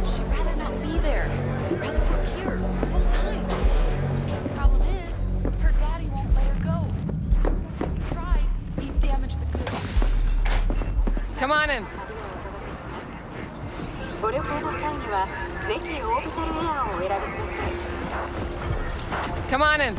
She'd rather not be there. Rather work here, full time. Problem is, her daddy won't let her go. He tried. He damaged the goods. Come on in. Come on in.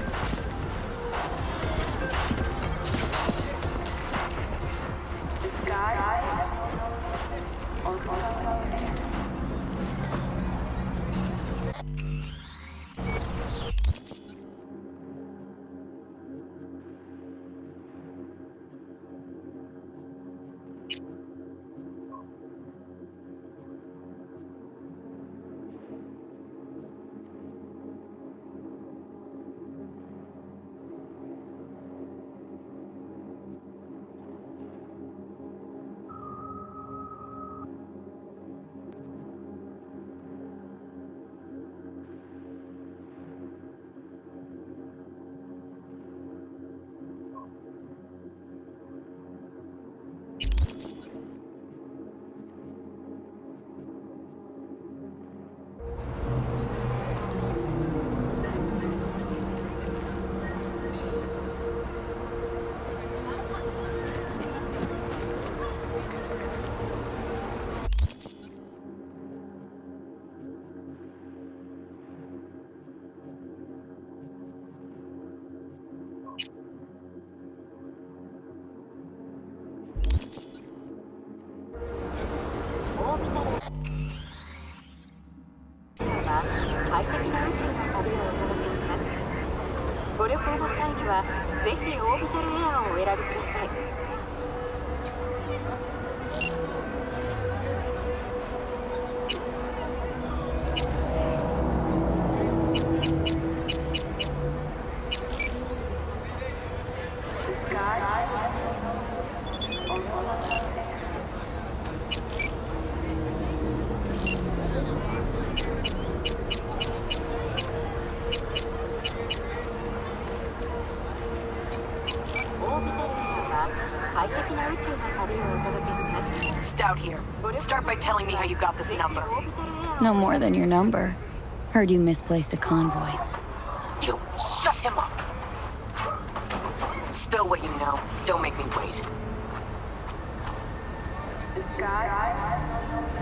Stout here. Start by telling me how you got this number. No more than your number. Heard you misplaced a convoy. You shut him up. Spill what you know. Don't make me wait.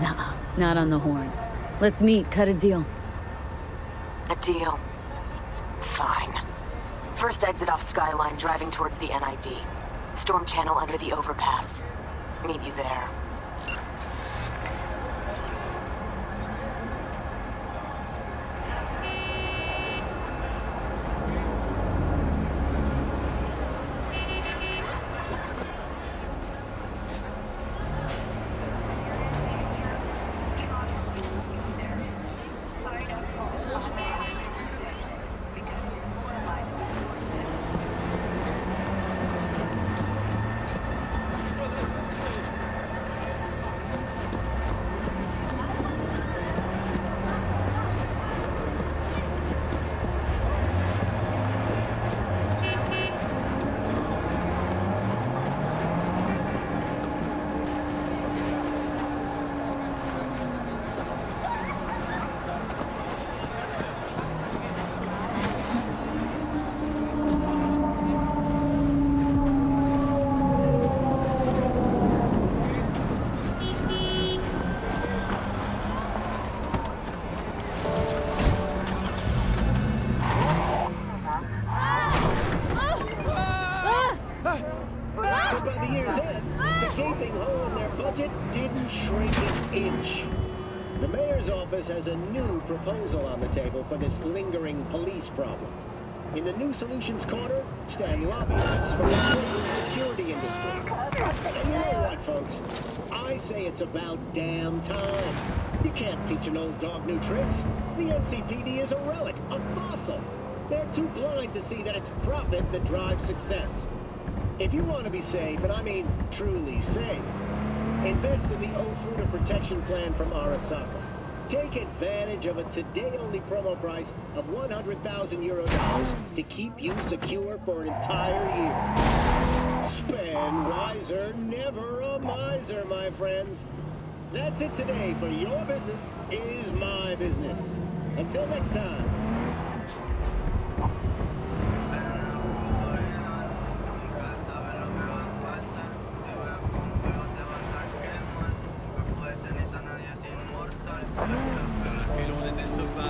Nuh-uh, not on the horn. Let's meet, cut a deal. A deal. Fine. First exit off Skyline, driving towards the NID. Storm channel under the overpass. Meet you there. But by the year's end, the gaping hole in their budget didn't shrink an inch. The mayor's office has a new proposal on the table for this lingering police problem. In the new solutions corner stand lobbyists from the security industry. And you know what, folks? I say it's about damn time. You can't teach an old dog new tricks. The NCPD is a relic, a fossil. They're too blind to see that it's profit that drives success. If you want to be safe, and I mean truly safe, invest in the Ofuda protection plan from Arasaka. Take advantage of a today-only promo price of 100,000 euro dollars to keep you secure for an entire year. Spend wiser, never a miser, my friends. That's it today, for your business is my business. Until next time.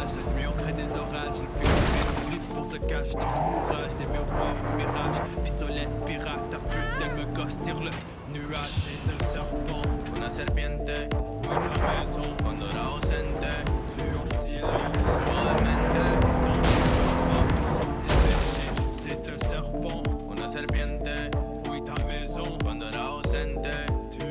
Cette nuit on crée des orages, le fil vite pour se cache dans le fourrage des miroirs au mirage, pistolet pirate, ta pute elle me gosse, tire le nuage, c'est el serpent, una serpiente, fui la maison, cuando era ausente, tu en silence, suavemente, non sont des c'est el serpent, una serpiente, fui ta maison, cuando era ausente, tu...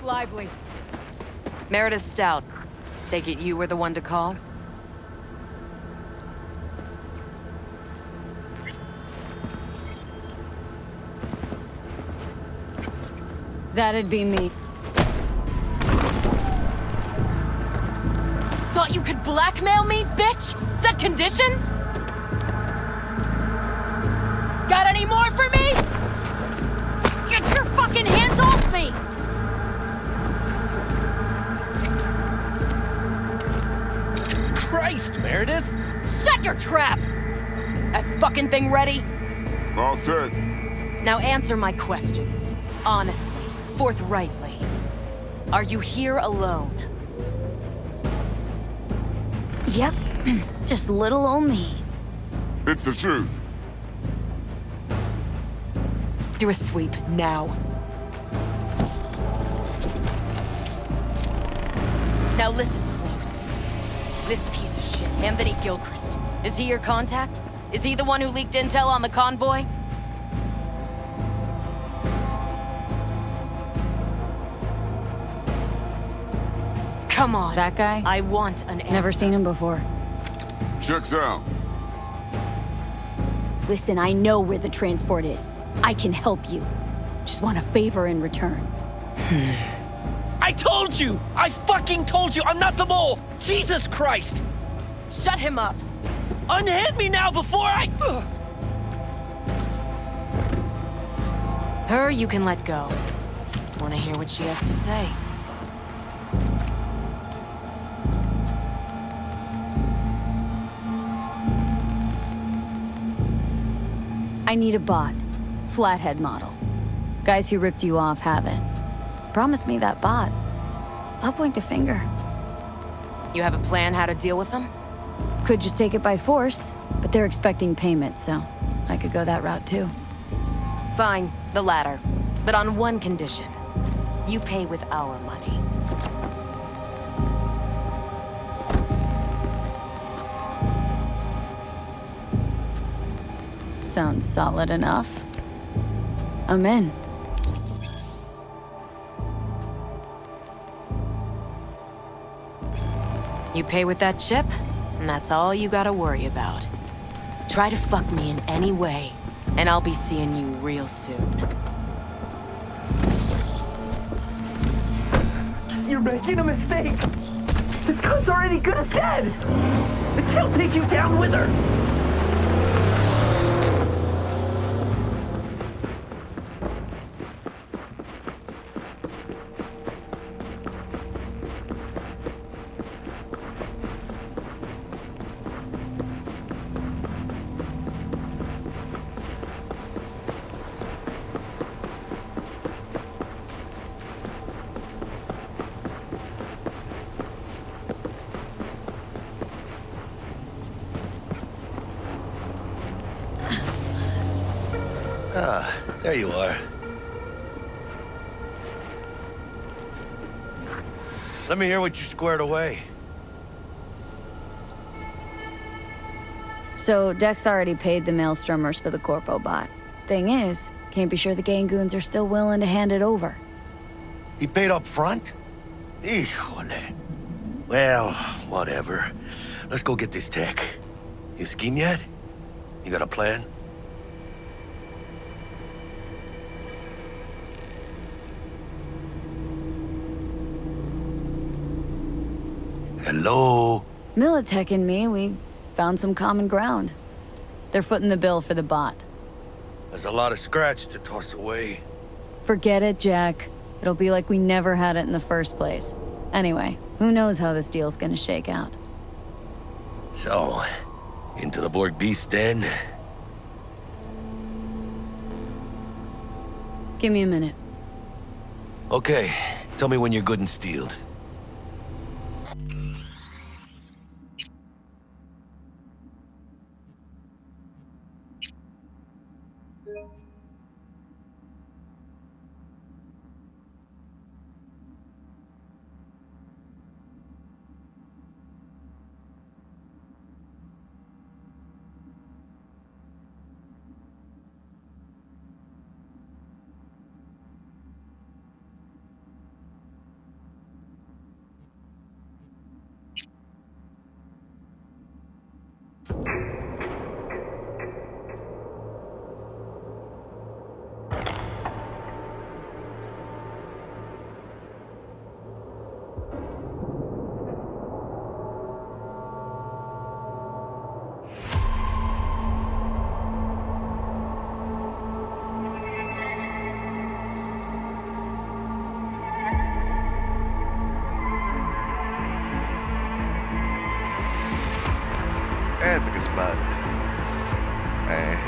lively. Meredith Stout. Take it you were the one to call? That'd be me. Thought you could blackmail me, bitch? Set conditions? Got any more for me? Get your fucking hands off me! Christ, Meredith! Shut your trap! That fucking thing ready? All set. Now answer my questions. Honestly, forthrightly. Are you here alone? Yep. Just little old me. It's the truth. Do a sweep, now. Now listen close. This piece of shit, Anthony Gilchrist. Is he your contact? Is he the one who leaked intel on the convoy? Come on. That guy? I want an answer. Never seen him before. Checks out. Listen, I know where the transport is. I can help you. Just want a favor in return. I told you! I fucking told you! I'm not the mole! Jesus Christ! Shut him up! Unhand me now before I... Ugh. Her you can let go. Want to hear what she has to say? I need a bot. Flathead model. Guys who ripped you off have it. Promise me that bot. I'll point the finger. You have a plan how to deal with them? Could just take it by force, but they're expecting payment, so I could go that route too. Fine, the latter. But on one condition. You pay with our money. Sounds solid enough. I'm in. You pay with that chip, and that's all you gotta worry about. Try to fuck me in any way, and I'll be seeing you real soon. You're making a mistake. This cunt's already good as dead. And she'll take you down with her. Ah, there you are. Let me hear what you squared away. So, Dex already paid the Maelstromers for the Corpo bot. Thing is, can't be sure the Gangoons are still willing to hand it over. He paid up front? Híjole. Well, whatever. Let's go get this tech. You scheme yet? You got a plan? Hello? Militech and me, we found some common ground. They're footing the bill for the bot. There's a lot of scratch to toss away. Forget it, Jack. It'll be like we never had it in the first place. Anyway, who knows how this deal's gonna shake out. So, into the Borg Beast den? Give me a minute. Okay, tell me when you're good and steeled.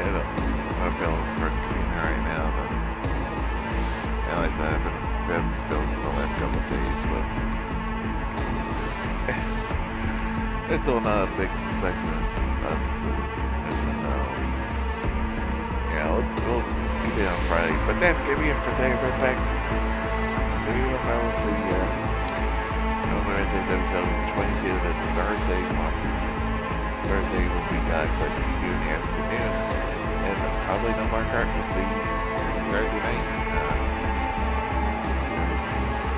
And I'm feeling for being here right now. But, and like I said, I've been filming for the last couple of days, but it's still not a big segment, obviously. Yeah, we'll get it on Friday. But that's gonna be it for today. Right back. Maybe I will see Wednesday's episode 22, then Thursday will be God's Place to You in the afternoon. And probably no more Kart will see Thursday night.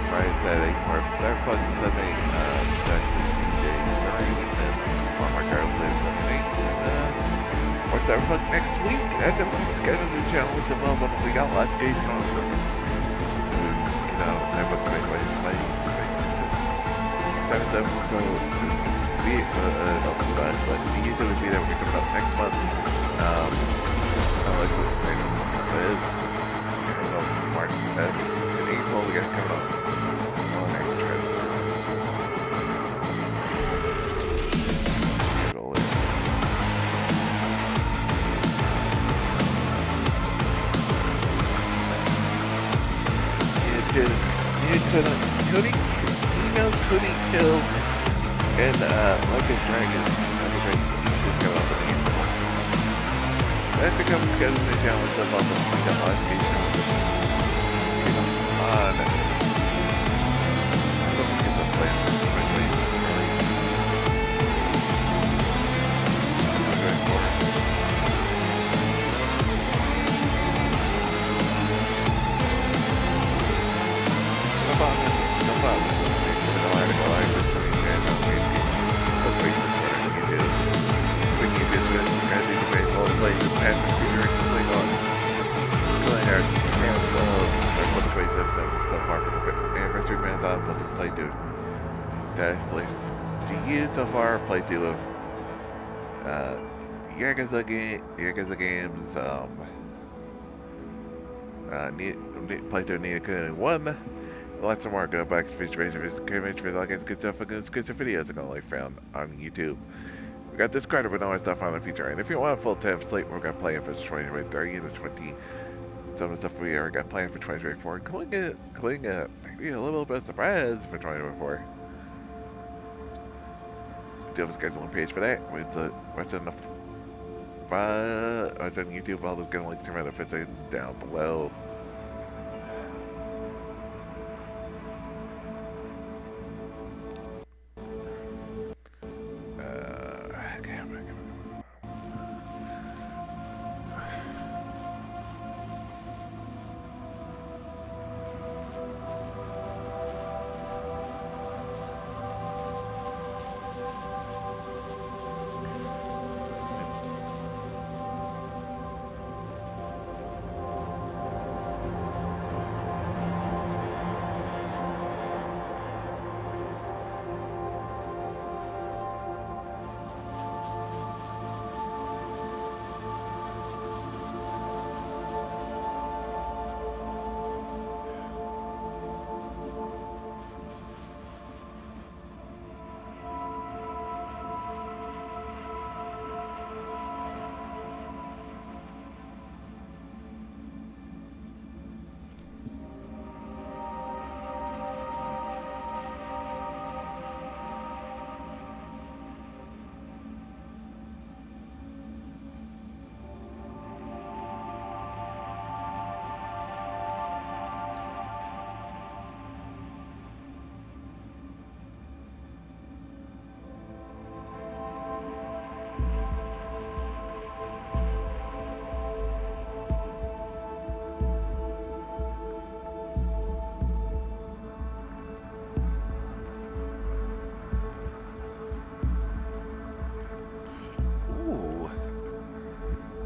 Friday, Saturday, or Cyberpunk Sunday, DJ Murray, and one more Kart will see Sunday night. Or Cyberpunk next week. That's it. We'll schedule the channel as well, but we got lots of games on. So, Cyberpunk 2020. So be open bunch, but the YouTube will be there. We're coming up next month. Like what is coming up March in April. We got coming up on next trip. Couldn't kill and Lucas Dragon. That becomes scheduled in the channel with some of them. We got lots of games on. Someone gets a plan for no problem. So far from the anniversary marathon plus a playthrough. Desolation to you so far, playthrough of Yakuza games, playthrough Nina 1. Lots more go back to feature all kinds of good stuff and exclusive videos are gonna found on YouTube. We got this credit but all my stuff on the feature. And if you want a full 10 slate, we're gonna play it for 2023 and 20. Some of the stuff we already got planned for 2024, including maybe a little bit of surprise for 2024. Do have a scheduling page for that. What's on YouTube? All those good links around the fits down below.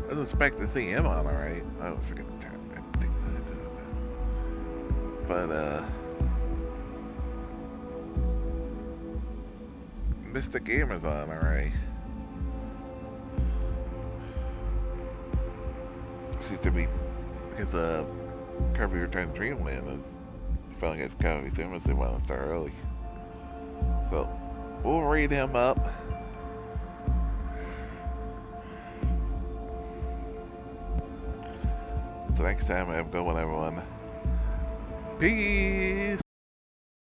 I was expecting to see him on, alright. I don't forget the time. But, Mr. Gamer's on, alright. Seems to be, because, Kirby Return Dreamland is filling his coffee soon as they want to start early. So, we'll read him up. Until next time, have a good one, everyone. Peace!